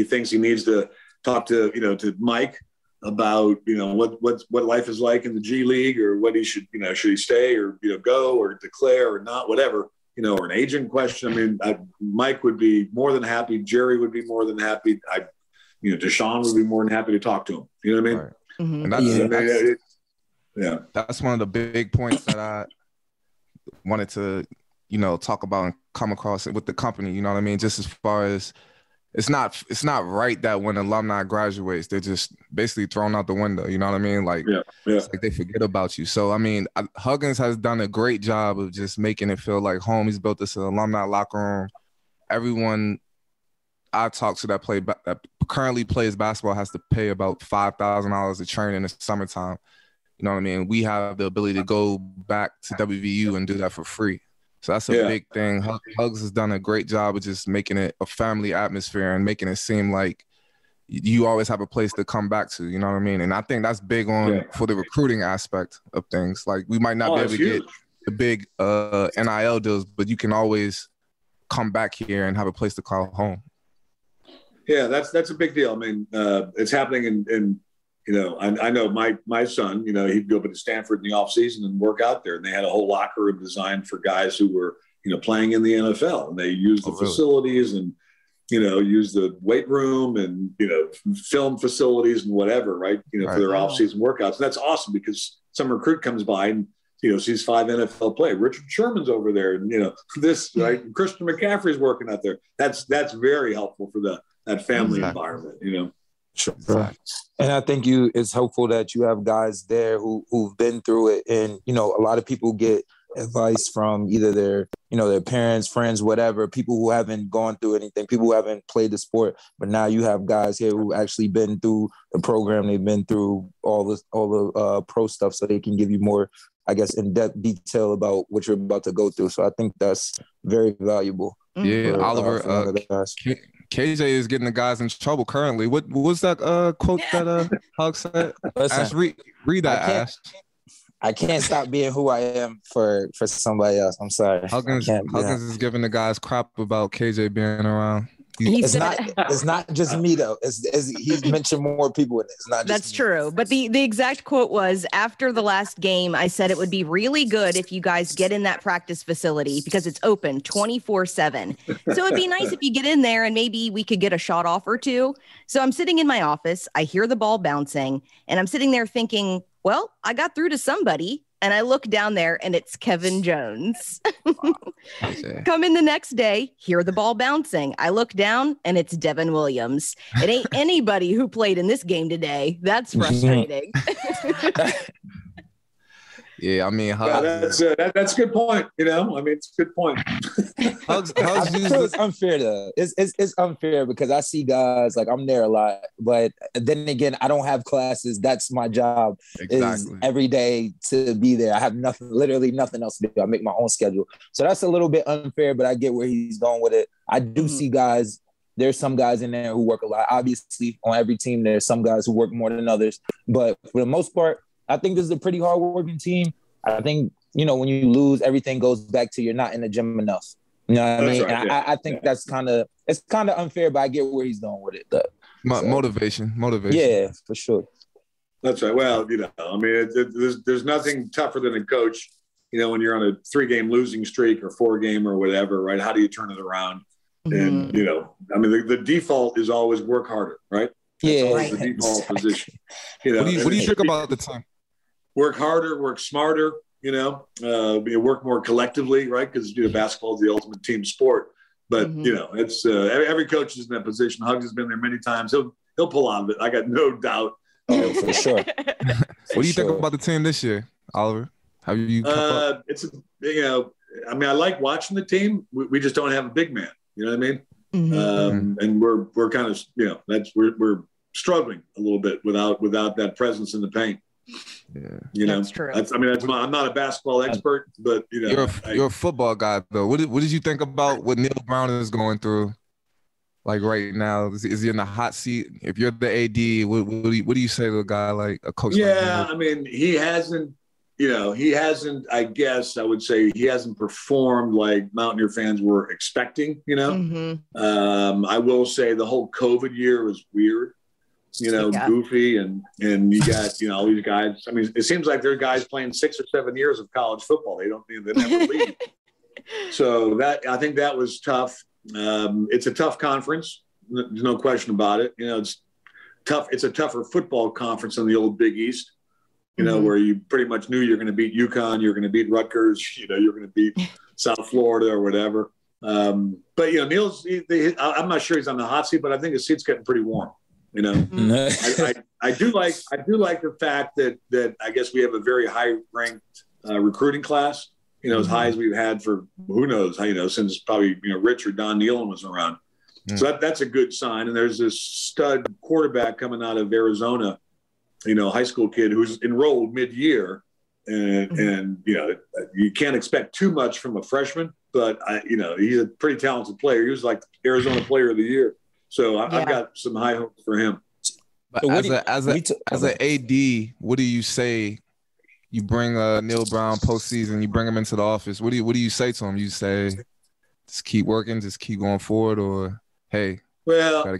Speaker 7: thinks he needs to talk to Mike about, what life is like in the G League, or what he should he stay or, go or declare or not, whatever, or an agent question. I mean, Mike would be more than happy. Jerry would be more than happy. Deshaun would be more than happy to talk to him. You know what I mean?
Speaker 4: Right. And that's one of the big points that I wanted to, talk about and come across with the company. You know what I mean? Just as far as it's not right that when alumni graduates, they're just basically thrown out the window. You know what I mean? Like, It's like they forget about you. So, I mean, Huggins has done a great job of just making it feel like home. He's built this alumni locker room. Everyone I talked to that currently plays basketball has to pay about $5,000 to train in the summertime. You know what I mean? We have the ability to go back to WVU and do that for free. So that's a big thing. Hugs has done a great job of just making it a family atmosphere and making it seem like you always have a place to come back to. You know what I mean? And I think that's big for the recruiting aspect of things. Like we might not be able to get the big NIL deals, but you can always come back here and have a place to call home.
Speaker 7: Yeah, that's a big deal. I mean, it's happening in I know my son, he'd go to Stanford in the off season and work out there, and they had a whole locker room designed for guys who were, playing in the NFL, and they used the facilities and, use the weight room and, film facilities and whatever, right? For their off season workouts. And that's awesome because some recruit comes by and, sees 5 NFL play. Richard Sherman's over there, and right? Christian McCaffrey's working out there. That's very helpful for that family environment,
Speaker 3: Sure. And I think it's helpful that you have guys there who've been through it. And, a lot of people get advice from either their parents, friends, whatever, people who haven't gone through anything, people who haven't played the sport. But now you have guys here who actually been through the program. They've been through all the pro stuff, so they can give you more, I guess, in-depth detail about what you're about to go through. So I think that's very valuable.
Speaker 4: Yeah, Oliver, KJ is getting the guys in trouble currently. What was that quote that Hug said?
Speaker 3: Listen,
Speaker 4: read that, Ash.
Speaker 3: I can't stop being who I am for somebody else. I'm sorry.
Speaker 4: Huggins is giving the guys crap about KJ being around.
Speaker 3: It's not just me though. He's mentioned more people in it. It's not just
Speaker 1: That's true. But the exact quote was, after the last game, I said it would be really good if you guys get in that practice facility because it's open 24/7. So it'd be nice if you get in there and maybe we could get a shot off or two. So I'm sitting in my office. I hear the ball bouncing and I'm sitting there thinking, well, I got through to somebody. And I look down there and it's Kevin Jones. Come in the next day, hear the ball bouncing. I look down and it's Devin Williams. It ain't anybody who played in this game today. That's frustrating.
Speaker 4: Yeah, I mean,
Speaker 7: that's a good point. It's a good point.
Speaker 4: How's
Speaker 3: It's unfair though. It's unfair because I see guys like I'm there a lot, but then again, I don't have classes. That's my job. Is every day to be there. I have literally nothing else to do. I make my own schedule, so that's a little bit unfair. But I get where he's going with it. I do see guys. There's some guys in there who work a lot. Obviously, on every team, there's some guys who work more than others. But for the most part, I think this is a pretty hard-working team. I think, when you lose, everything goes back to you're not in the gym enough. You know what I mean? Right, and I think it's kind of unfair, but I get where he's going with it. Though.
Speaker 4: Motivation.
Speaker 3: Yeah, for sure.
Speaker 7: That's right. Well, there's nothing tougher than a coach, when you're on a 3-game losing streak or 4-game or whatever, right? How do you turn it around? And, the default is always work harder, right? That's always the default position.
Speaker 4: What do you think about the time?
Speaker 7: Work harder, work smarter, work more collectively, right? Because, basketball is the ultimate team sport. But, it's every coach is in that position. Hugs has been there many times. He'll pull out of it. I got no doubt.
Speaker 3: Oh, for sure.
Speaker 4: What do you think about the team this year, Oliver? Have you
Speaker 7: I like watching the team. We just don't have a big man. You know what I mean?
Speaker 1: Mm-hmm.
Speaker 7: And we're kind of, we're struggling a little bit without that presence in the paint.
Speaker 4: Yeah,
Speaker 1: that's true.
Speaker 7: I'm not a basketball expert, but
Speaker 4: you're a football guy though. What did you think about what Neil Brown is going through? Like right now, is he in the hot seat? If you're the AD, what do you say to a guy like a coach?
Speaker 7: Yeah, he hasn't. I guess I would say he hasn't performed like Mountaineer fans were expecting,
Speaker 1: Mm-hmm.
Speaker 7: I will say the whole COVID year was weird, goofy. And you got, all these guys. It seems like there are guys playing 6 or 7 years of college football. They never leave. So I think that was tough. It's a tough conference. There's no question about it. It's tough. It's a tougher football conference than the old Big East. Where you pretty much knew you're going to beat UConn, you're going to beat Rutgers, you're going to beat South Florida or whatever. But Neil's, I'm not sure he's on the hot seat, but I think his seat's getting pretty warm. I do like the fact that I guess we have a very high ranked recruiting class. As high as we've had for who knows how since probably Rich or Don Nealon was around. So that's a good sign. And there's this stud quarterback coming out of Arizona. High school kid who's enrolled mid-year, and you can't expect too much from a freshman, but he's a pretty talented player. He was like Arizona Player of the Year, so I've got some high hopes for him.
Speaker 4: But as an AD, what do you say? You bring Neil Brown postseason, you bring him into the office. What do you say to him? You say, just keep working, just keep going forward, or hey.
Speaker 7: Well, I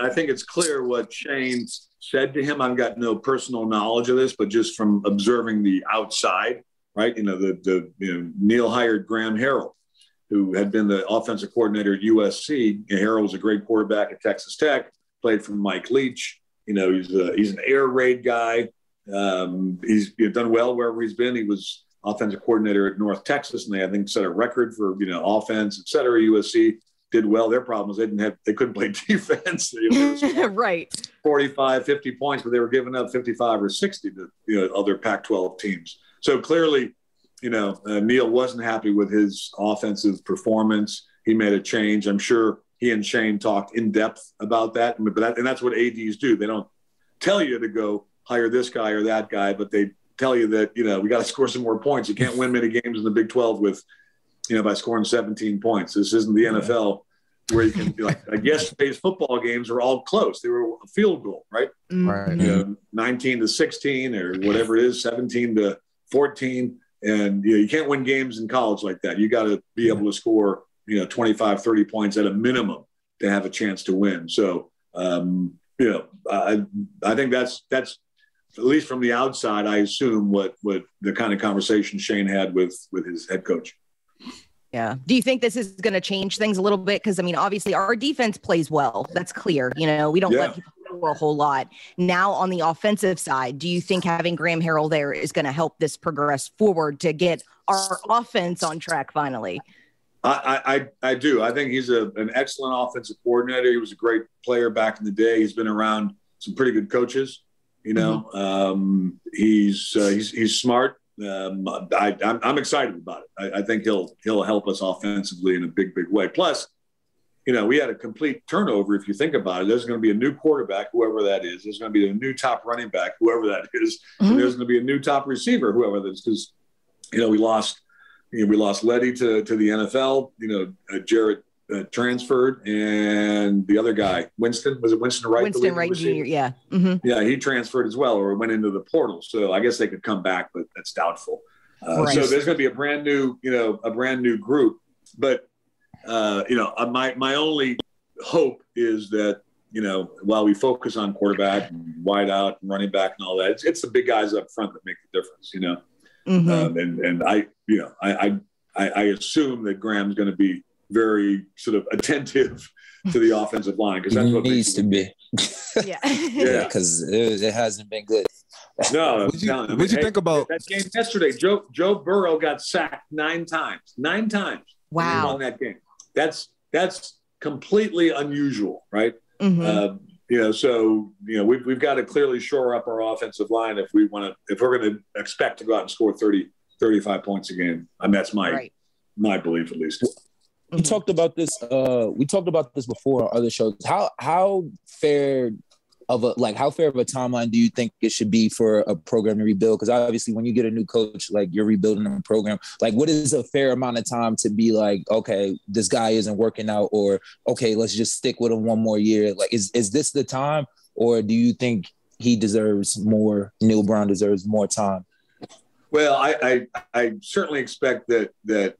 Speaker 7: think it's clear what Shane said to him. I've got no personal knowledge of this, but just from observing the outside, right? Neil hired Graham Harrell, who had been the offensive coordinator at USC. Harrell was a great quarterback at Texas Tech, played for Mike Leach. He's an air raid guy. He's done well wherever he's been. He was offensive coordinator at North Texas, and they, I think, set a record for, offense, et cetera. USC did well. Their problem was they couldn't play defense.
Speaker 1: Right.
Speaker 7: 45, 50 points, but they were giving up 55 or 60 to other Pac-12 teams. So clearly, Neil wasn't happy with his offensive performance. He made a change. I'm sure he and Shane talked in depth about that. And that's what ADs do. They don't tell you to go hire this guy or that guy, but they tell you that, we got to score some more points. You can't win many games in the Big 12 with, by scoring 17 points. This isn't the NFL where you can be like yesterday's football games were all close. They were a field goal, right?
Speaker 4: Right.
Speaker 7: 19-16 or whatever it is, 17-14. And you can't win games in college like that. You got to be able to score, 25, 30 points at a minimum to have a chance to win. So, I think that's at least from the outside, I assume what the kind of conversation Shane had with his head coach.
Speaker 1: Yeah. Do you think this is going to change things a little bit? Because, obviously our defense plays well. That's clear. We don't let people score a whole lot. Now on the offensive side, do you think having Graham Harrell there is going to help this progress forward to get our offense on track finally?
Speaker 7: I do. I think he's an excellent offensive coordinator. He was a great player back in the day. He's been around some pretty good coaches. He's smart. I'm excited about it. I think he'll help us offensively in a big way. Plus, we had a complete turnover. If you think about it, there's going to be a new quarterback, whoever that is. There's going to be a new top running back, whoever that is. And there's going to be a new top receiver, whoever that is. Because, we lost Letty to the NFL. Jarrett transferred, and the other guy, Winston Wright?
Speaker 1: Winston Wright Jr. Yeah. Mm-hmm.
Speaker 7: Yeah, he transferred as well, or went into the portal. So I guess they could come back, but that's doubtful.
Speaker 1: Right.
Speaker 7: So there's going to be a brand new group. But my only hope is that, while we focus on quarterback and wide out and running back and all that, it's the big guys up front that make the difference,
Speaker 1: Mm-hmm.
Speaker 7: And I assume that Graham's going to be very sort of attentive to the offensive line, because that's what
Speaker 3: needs to be.
Speaker 1: Yeah.
Speaker 7: Yeah,
Speaker 3: because it hasn't been good.
Speaker 7: No,
Speaker 4: What'd you think about
Speaker 7: that game yesterday? Joe Burrow got sacked 9 times. 9 times.
Speaker 1: Wow.
Speaker 7: He won that game. That's completely unusual, right?
Speaker 1: Mm-hmm.
Speaker 7: We've got to clearly shore up our offensive line if we're going to expect to go out and score 30, 35 points a game. I mean, that's my belief, at least.
Speaker 3: We talked about this. We talked about this before on other shows. How fair of a timeline do you think it should be for a program to rebuild? Because obviously, when you get a new coach, like, you're rebuilding a program. Like, what is a fair amount of time to be like, okay, this guy isn't working out, or okay, let's just stick with him one more year? Like, is this the time, or do you think he deserves more? Neil Brown deserves more time.
Speaker 7: Well, I certainly expect that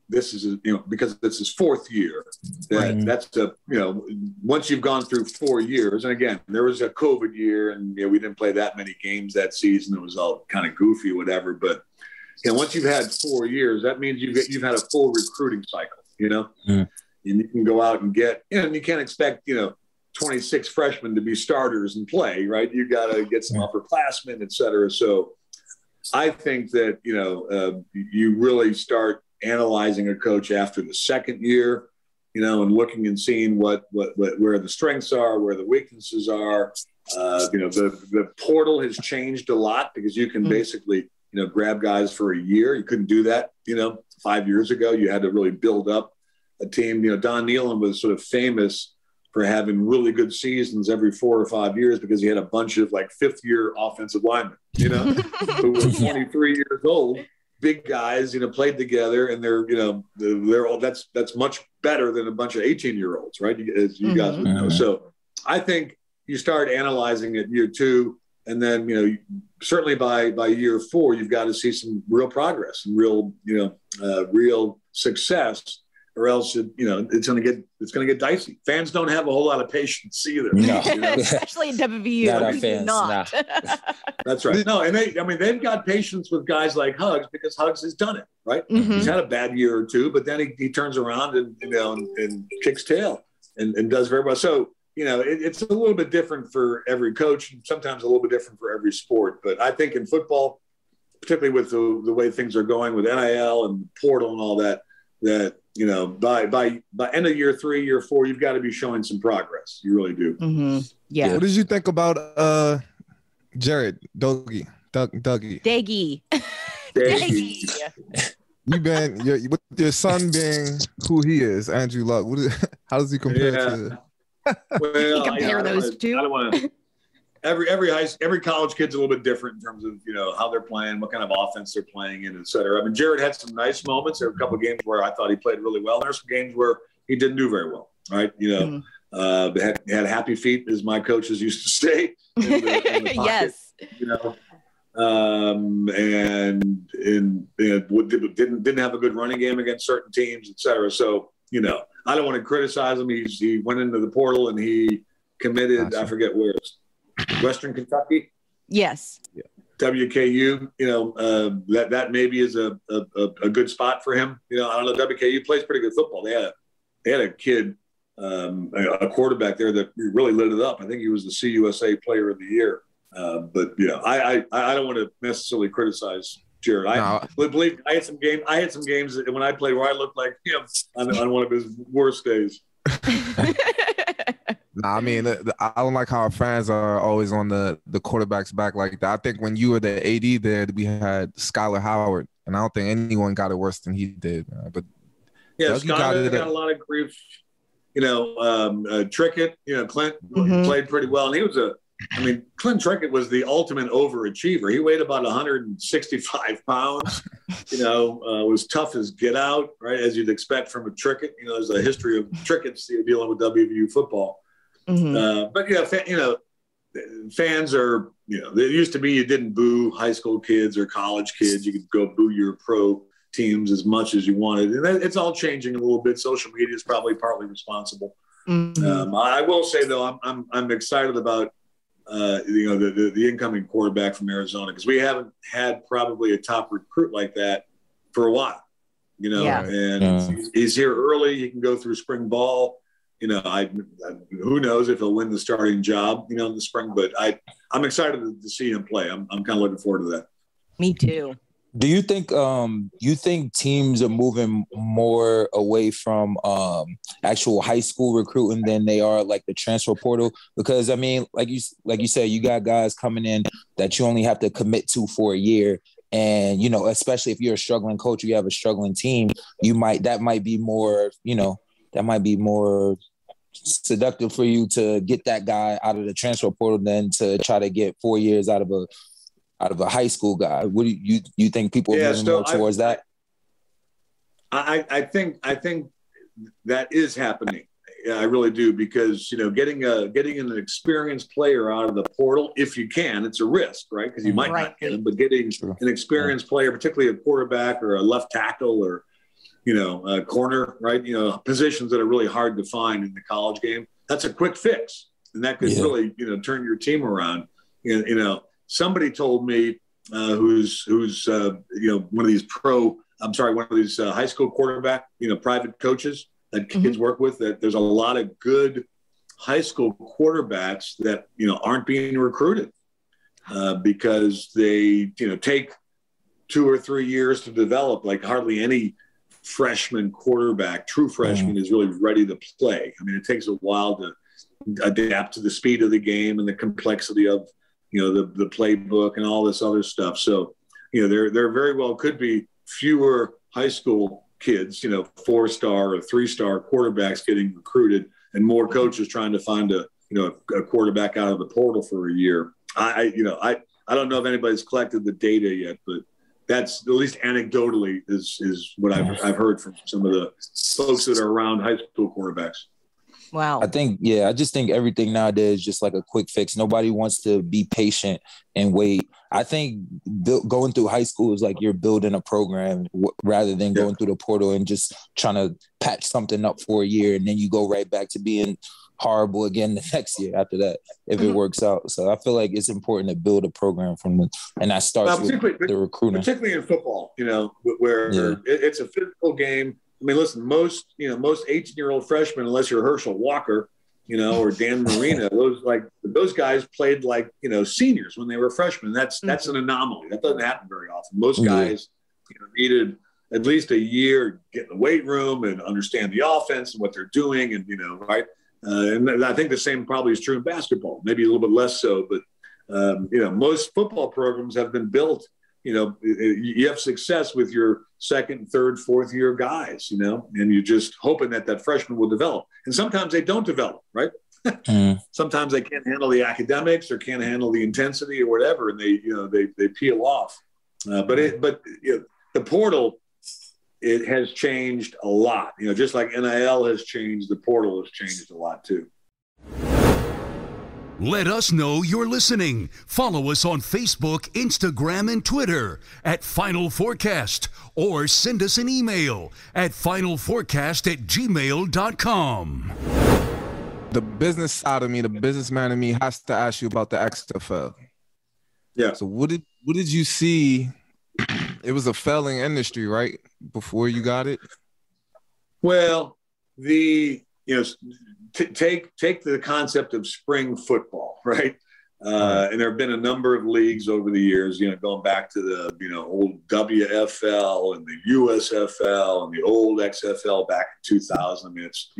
Speaker 7: this is, because it's his 4th year, that's once you've gone through 4 years, and again, there was a COVID year, and we didn't play that many games that season. It was all kind of goofy, whatever. But once you've had 4 years, that means you've had a full recruiting cycle. And you can go out and get, and you can't expect 26 freshmen to be starters and play, right? You got to get some upperclassmen, et cetera. So I think that, you really start analyzing a coach after the 2nd year, and looking and seeing where the strengths are, where the weaknesses are. The portal has changed a lot, because you can basically, grab guys for a year. You couldn't do that, 5 years ago. You had to really build up a team. Don Nealon was sort of famous for having really good seasons every 4 or 5 years, because he had a bunch of 5th-year offensive linemen, who were 23 years old, big guys, played together, and they're all, that's much better than a bunch of 18-year-olds, right? As you guys would know. So I think you start analyzing it year 2, and then, certainly by year 4, you've got to see some real progress and real success. Or else, it's going to get dicey. Fans don't have a whole lot of patience either.
Speaker 3: No.
Speaker 1: Especially in WVU.
Speaker 3: Not our fans.
Speaker 1: Not.
Speaker 3: Nah.
Speaker 7: That's right. No, and they've got patience with guys like Huggs, because Huggs has done it, right?
Speaker 1: Mm-hmm.
Speaker 7: He's had a bad year or 2, but then he turns around and kicks tail and does very well. So, it's a little bit different for every coach, and sometimes a little bit different for every sport. But I think in football, particularly with the way things are going with NIL and portal and all that by end of year 3, year 4, you've got to be showing some progress. You really do.
Speaker 1: Mm-hmm. Yeah.
Speaker 4: What did you think about Jared Dougie? With your son being who he is, Andrew Luck. How does he compare to?
Speaker 7: Well,
Speaker 1: you compare those two.
Speaker 7: I don't want to. Every college kid's a little bit different in terms of how they're playing, what kind of offense they're playing in, et cetera. I mean, Jared had some nice moments. There were a couple of games where I thought he played really well. There's some games where he didn't do very well, right? Had happy feet, as my coaches used to say. In the pocket,
Speaker 1: Yes.
Speaker 7: Didn't have a good running game against certain teams, et cetera. So I don't want to criticize him. He went into the portal and he committed. Gotcha. I forget where. Western Kentucky.
Speaker 1: Yes.
Speaker 7: Yeah. WKU. That maybe is a good spot for him. I don't know. WKU plays pretty good football. They had a kid, a quarterback there that really lit it up. I think he was the CUSA Player of the Year. But I don't want to necessarily criticize Jared. I believe I had some games when I played where I looked like him on one of his worst days.
Speaker 4: Nah, I mean, I don't like how our fans are always on the quarterback's back like that. I think when you were the AD there, we had Skylar Howard, and I don't think anyone got it worse than he did. But
Speaker 7: yeah,
Speaker 4: Dougie
Speaker 7: Skylar got a lot of grief. Trickett, Clint played pretty well, and he was Clint Trickett was the ultimate overachiever. He weighed about 165 pounds. Was tough as get out, right, as you'd expect from a Trickett. There's a history of Trickett's dealing with WVU football. But fans are, it used to be you didn't boo high school kids or college kids. You could go boo your pro teams as much as you wanted, and it's all changing a little bit. Social media is probably partly responsible. I will say though, I'm excited about the incoming quarterback from Arizona, because we haven't had probably a top recruit like that for a while. And he's here early. He can go through spring ball. Who knows if he'll win the starting job, in the spring, but I'm excited to see him play. I'm kind of looking forward to that.
Speaker 1: Me too.
Speaker 3: Do you think teams are moving more away from actual high school recruiting than they are like the transfer portal? Because I mean, like you said, you got guys coming in that you only have to commit to for a year. And, especially if you're a struggling coach, you have a struggling team, that might be more seductive for you to get that guy out of the transfer portal than to try to get 4 years out of a high school guy. What do you think people are moving more towards that?
Speaker 7: I think that is happening. Yeah, I really do, because getting an experienced player out of the portal, if you can, it's a risk, right? Because you might not get him, but getting an experienced player, particularly a quarterback or a left tackle or a corner, right? Positions that are really hard to find in the college game. That's a quick fix, and that could really turn your team around. Somebody told me who's one of these high school quarterback, private coaches that kids work with, that there's a lot of good high school quarterbacks that, aren't being recruited because they, take 2 or 3 years to develop. Like hardly any freshman quarterback, true freshman, is really ready to play. I mean, it takes a while to adapt to the speed of the game and the complexity of, the playbook and all this other stuff. So, there very well could be fewer high school kids, 4-star or 3-star quarterbacks getting recruited, and more coaches trying to find a quarterback out of the portal for a year. I don't know if anybody's collected the data yet, but that's, at least anecdotally, is what I've heard from some of the folks that are around high school quarterbacks.
Speaker 1: Wow.
Speaker 3: I just think everything nowadays is just like a quick fix. Nobody wants to be patient and wait. I think going through high school is like you're building a program rather than going through the portal and just trying to patch something up for a year, and then you go right back to being horrible again the next year after that, if it works out. So I feel like it's important to build a program and that starts with the recruiting.
Speaker 7: Particularly in football, where it's a physical game. I mean, listen, most 18-year-old freshmen, unless you're Herschel Walker, or Dan Marino, those guys played like, seniors when they were freshmen. That's an anomaly. That doesn't happen very often. Most guys needed at least a year to get in the weight room and understand the offense and what they're doing, and right. And I think the same probably is true in basketball. Maybe a little bit less so, but most football programs have been built. You have success with your second, third, fourth year guys, and you're just hoping that freshman will develop. And sometimes they don't develop, right? Sometimes they can't handle the academics or can't handle the intensity or whatever, and they peel off. But the portal, it has changed a lot. Just like NIL has changed, the portal has changed a lot too.
Speaker 2: Let us know you're listening. Follow us on Facebook, Instagram, and Twitter at Final Fourcast, or send us an email at finalfourcast@gmail.com.
Speaker 4: The business side of me, the businessman in me, has to ask you about the XFL.
Speaker 7: Yeah.
Speaker 4: So what did you see? It was a failing industry, right? Before you got it?
Speaker 7: Well, take the concept of spring football, right? And there have been a number of leagues over the years, going back to the, old WFL and the USFL and the old XFL back in 2000. I mean, it's,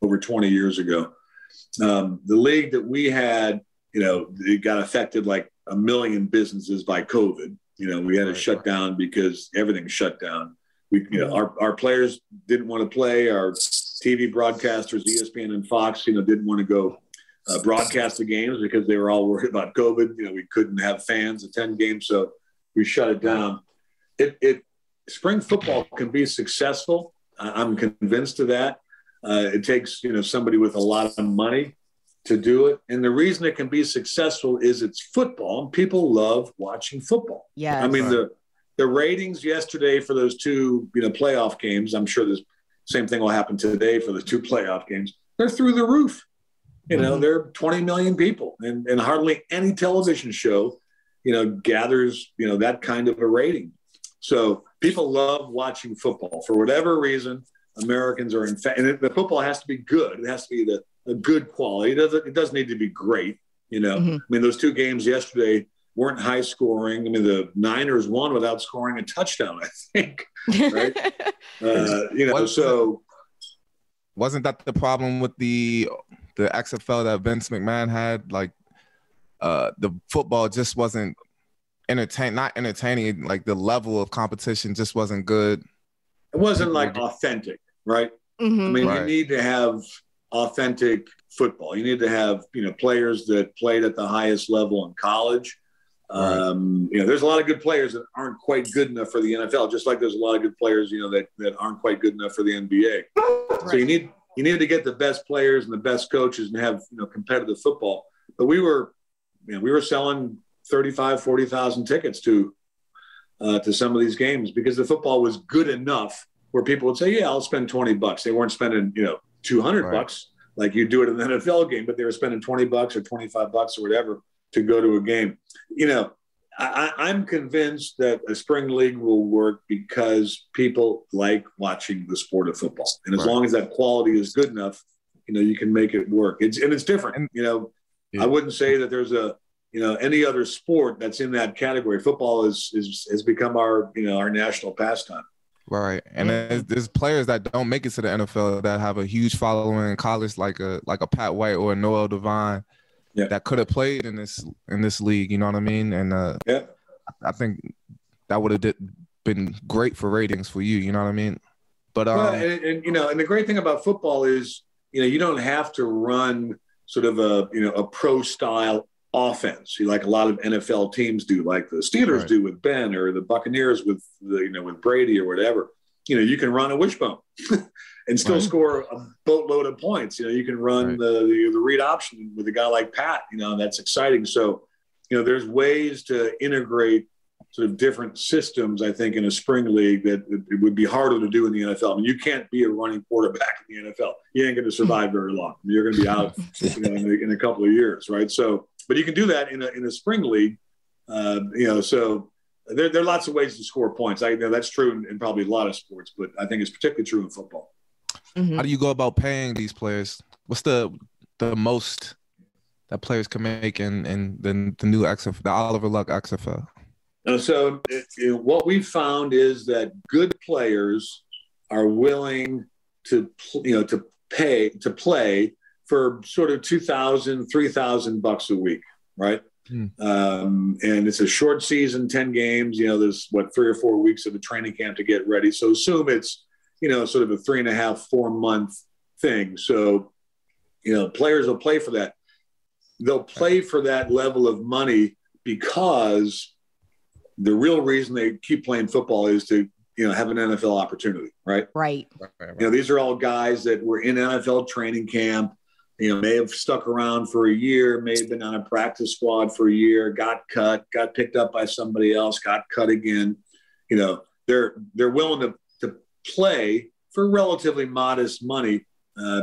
Speaker 7: over 20 years ago. The league that we had, it got affected like 1 million businesses by COVID. We had to shut down because everything shut down. Our players didn't want to play. Our TV broadcasters, ESPN and Fox, didn't want to go broadcast the games because they were all worried about COVID. We couldn't have fans attend games, so we shut it down. Spring football can be successful. I'm convinced of that. It takes, somebody with a lot of money to do it. And the reason it can be successful is it's football. People love watching football.
Speaker 1: Yeah.
Speaker 7: I mean, the ratings yesterday for those two, playoff games, I'm sure the same thing will happen today for the two playoff games. They're through the roof. There are 20 million people, and hardly any television show, gathers, that kind of a rating. So people love watching football for whatever reason. Americans are and the football has to be good. It has to be a good quality. It doesn't need to be great. I mean, those two games yesterday weren't high scoring. I mean, the Niners won without scoring a touchdown, I think. Right? So
Speaker 4: wasn't that the problem with the XFL that Vince McMahon had? Like, the football just wasn't not entertaining. Like, the level of competition just wasn't good.
Speaker 7: It wasn't like authentic, right? I mean, you need to have authentic football. You need to have, players that played at the highest level in college. There's a lot of good players that aren't quite good enough for the NFL, just like there's a lot of good players, that aren't quite good enough for the NBA. Right. So you need to get the best players and the best coaches and have, competitive football. But we were selling 35, 40,000 tickets to some of these games because the football was good enough where people would say, yeah, I'll spend $20. They weren't spending, $200 like you do it in an NFL game, but they were spending $20 or $25 or whatever to go to a game. I'm convinced that a spring league will work because people like watching the sport of football. And as long as that quality is good enough, you can make it work. It's different. I wouldn't say that there's any other sport that's in that category. Football has become our national pastime.
Speaker 4: Right. And there's players that don't make it to the NFL that have a huge following in college, like a Pat White or a Noel Devine that could have played in this league. You know what I mean? And I think that would have been great for ratings for you. You know what I mean? But and the great thing about football is, you don't have to run sort of a pro style offense, like a lot of NFL teams do, like the Steelers do with Ben, or the Buccaneers with with Brady or whatever. You can run a wishbone and still score a boatload of points. You can run the read option with a guy like Pat. That's exciting. So there's ways to integrate sort of different systems, I think, in a spring league that it would be harder to do in the NFL. I mean, you can't be a running quarterback in the NFL. You ain't going to survive very long. You're going to be out in a couple of years, right? So, but you can do that in a spring league, so there are lots of ways to score points. That's true in probably a lot of sports, but I think it's particularly true in football. How do you go about paying these players? What's the most that players can make in the new XFL, the Oliver Luck XFL?
Speaker 7: So what we found is that good players are willing to play for sort of $2,000, $3,000 a week, right? And it's a short season, 10 games. There's 3 or 4 weeks of a training camp to get ready. So assume it's sort of a 3.5, 4 month thing. So players will play for that. They'll play for that level of money because the real reason they keep playing football is to have an NFL opportunity, right?
Speaker 1: Right.
Speaker 7: These are all guys that were in NFL training camp. May have stuck around for a year, may have been on a practice squad for a year, got cut, got picked up by somebody else, got cut again. They're willing to play for relatively modest money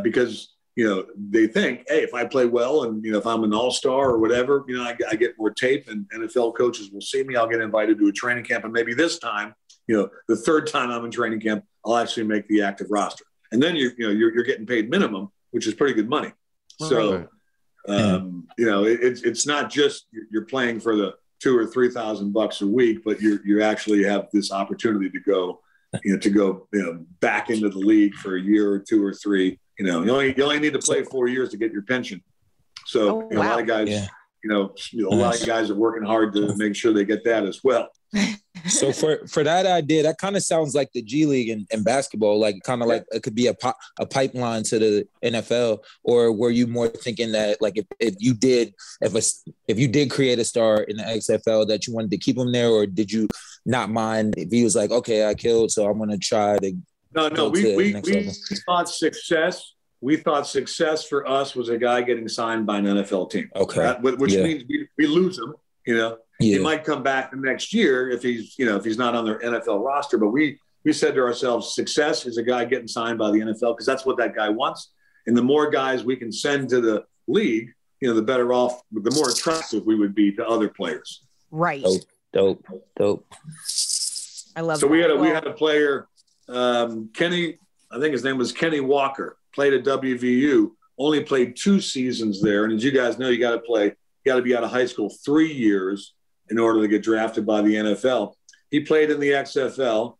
Speaker 7: because, they think, hey, if I play well and, if I'm an all-star or whatever, I get more tape and NFL coaches will see me. I'll get invited to a training camp. And maybe this time, the third time I'm in training camp, I'll actually make the active roster. And then you're getting paid minimum, which is pretty good money. So, it's not just you're playing for the $2,000 or $3,000 a week, but you actually have this opportunity to go back into the league for a year or 2 or 3 You know, you only need to play 4 years to get your pension. So a lot of guys, a lot of guys are working hard to make sure they get that as well.
Speaker 3: So for that idea, that kind of sounds like the G League in basketball, like kind of like it could be a pipeline to the NFL. Or were you more thinking that like if you did create a star in the XFL that you wanted to keep him there, or did you not mind if he was like, okay, I killed, so I'm going to try to
Speaker 7: No, we thought success. We thought success for us was a guy getting signed by an NFL team.
Speaker 3: Okay,
Speaker 7: right? Which means we lose him. You know, he might come back the next year if he's not on their NFL roster. But we said to ourselves, success is a guy getting signed by the NFL because that's what that guy wants. And the more guys we can send to the league, the better off, the more attractive we would be to other players.
Speaker 1: Right.
Speaker 3: Dope.
Speaker 1: I love.
Speaker 7: So we had a player. Kenny, I think his name was Kenny Walker, played at WVU, only played 2 seasons there. And as you guys know, you got to be out of high school 3 years in order to get drafted by the NFL. He played in the XFL,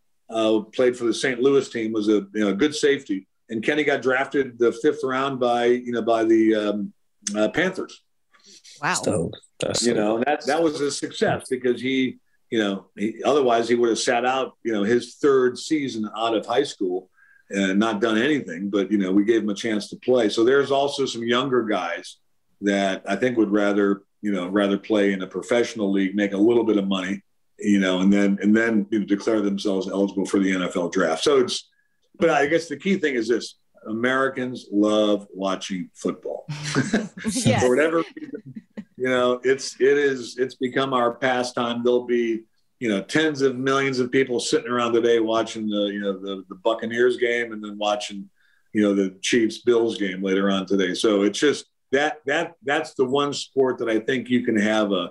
Speaker 7: played for the St. Louis team, was a good safety. And Kenny got drafted the 5th round by the Panthers.
Speaker 1: Wow.
Speaker 7: That was a success because he otherwise he would have sat out, his 3rd season out of high school and not done anything, but, we gave him a chance to play. So there's also some younger guys that I think would rather play in a professional league, make a little bit of money, and then declare themselves eligible for the NFL draft. But I guess the key thing is this: Americans love watching football.
Speaker 1: Yes.
Speaker 7: For whatever reason, it's become our pastime. There'll be tens of millions of people sitting around today watching the Buccaneers game and then watching the Chiefs Bills game later on today. So it's just that's the one sport that I think you can have a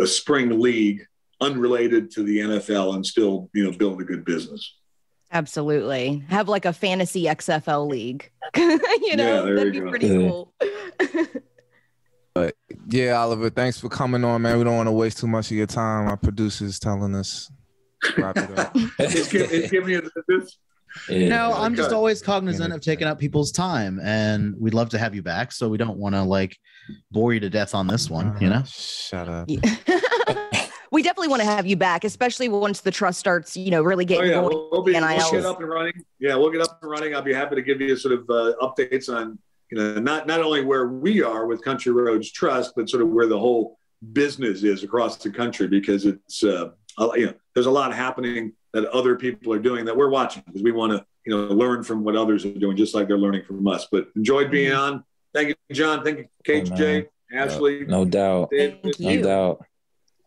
Speaker 7: spring league unrelated to the NFL and still build a good business.
Speaker 1: Absolutely. Have like a fantasy XFL league. That'd be pretty cool.
Speaker 4: But yeah, Oliver, thanks for coming on, man. We don't want to waste too much of your time. Our producer's telling us wrap it up.
Speaker 7: It's giving you this.
Speaker 6: No, I'm just always cognizant of taking up people's time, and we'd love to have you back. So we don't want to bore you to death on this one,
Speaker 4: Shut up.
Speaker 1: We definitely want to have you back, especially once the trust starts, really getting going.
Speaker 7: We'll get up and running. Yeah, we'll get up and running. I'll be happy to give you sort of updates on, not only where we are with Country Roads Trust, but sort of where the whole business is across the country, because it's, there's a lot happening that other people are doing that we're watching because we want to, learn from what others are doing, just like they're learning from us. But enjoyed being on. Thank you, John. Thank you, KJ, Ashley.
Speaker 3: No doubt.
Speaker 1: Thank you.
Speaker 3: No doubt.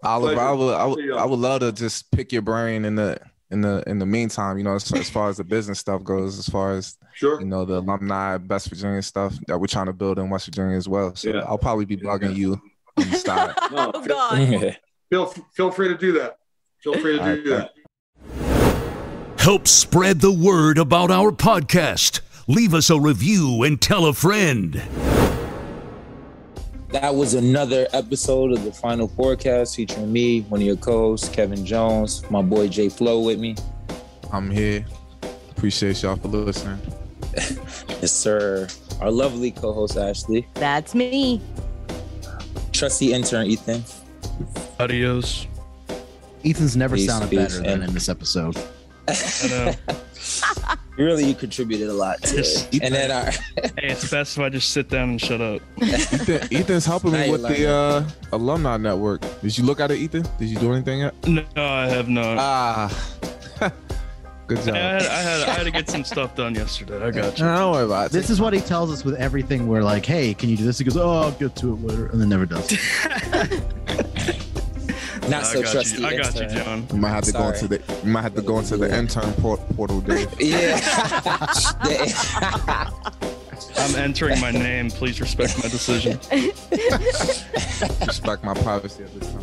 Speaker 4: Oliver, I would love to just pick your brain in the meantime, as far as the business stuff goes, as far as
Speaker 7: sure.
Speaker 4: The alumni West Virginia stuff that we're trying to build in West Virginia as well. So I'll probably be bugging you on the side.
Speaker 1: Oh God.
Speaker 7: Feel free to do that. Feel free to do that.
Speaker 2: Help spread the word about our podcast. Leave us a review and tell a friend.
Speaker 3: That was another episode of the Final Fourcast featuring me, one of your co-hosts, Kevin Jones, my boy Jay Flo with me.
Speaker 4: I'm here. Appreciate y'all for listening.
Speaker 3: Yes, sir. Our lovely co-host, Ashley.
Speaker 1: That's me.
Speaker 3: Trusty intern, Ethan.
Speaker 5: Adios.
Speaker 6: Ethan's never sounded better than in this episode.
Speaker 5: I know.
Speaker 3: Really, you contributed a lot to it. And then
Speaker 5: hey, it's best if I just sit down and shut up.
Speaker 4: Ethan's helping me with the alumni network. Did you look at it, Ethan? Did you do anything yet?
Speaker 5: No, I have not.
Speaker 4: Good job.
Speaker 5: I had to get some stuff done yesterday. I got you.
Speaker 4: Don't worry about it.
Speaker 6: This is what he tells us with everything. We're like, hey, can you do this? He goes, I'll get to it later, and then never does.
Speaker 3: Not so trusty.
Speaker 5: I got you, John.
Speaker 4: You might have to go into the intern portal, Dave.
Speaker 3: Yeah.
Speaker 5: I'm entering my name. Please respect my decision.
Speaker 4: Respect my privacy at this time.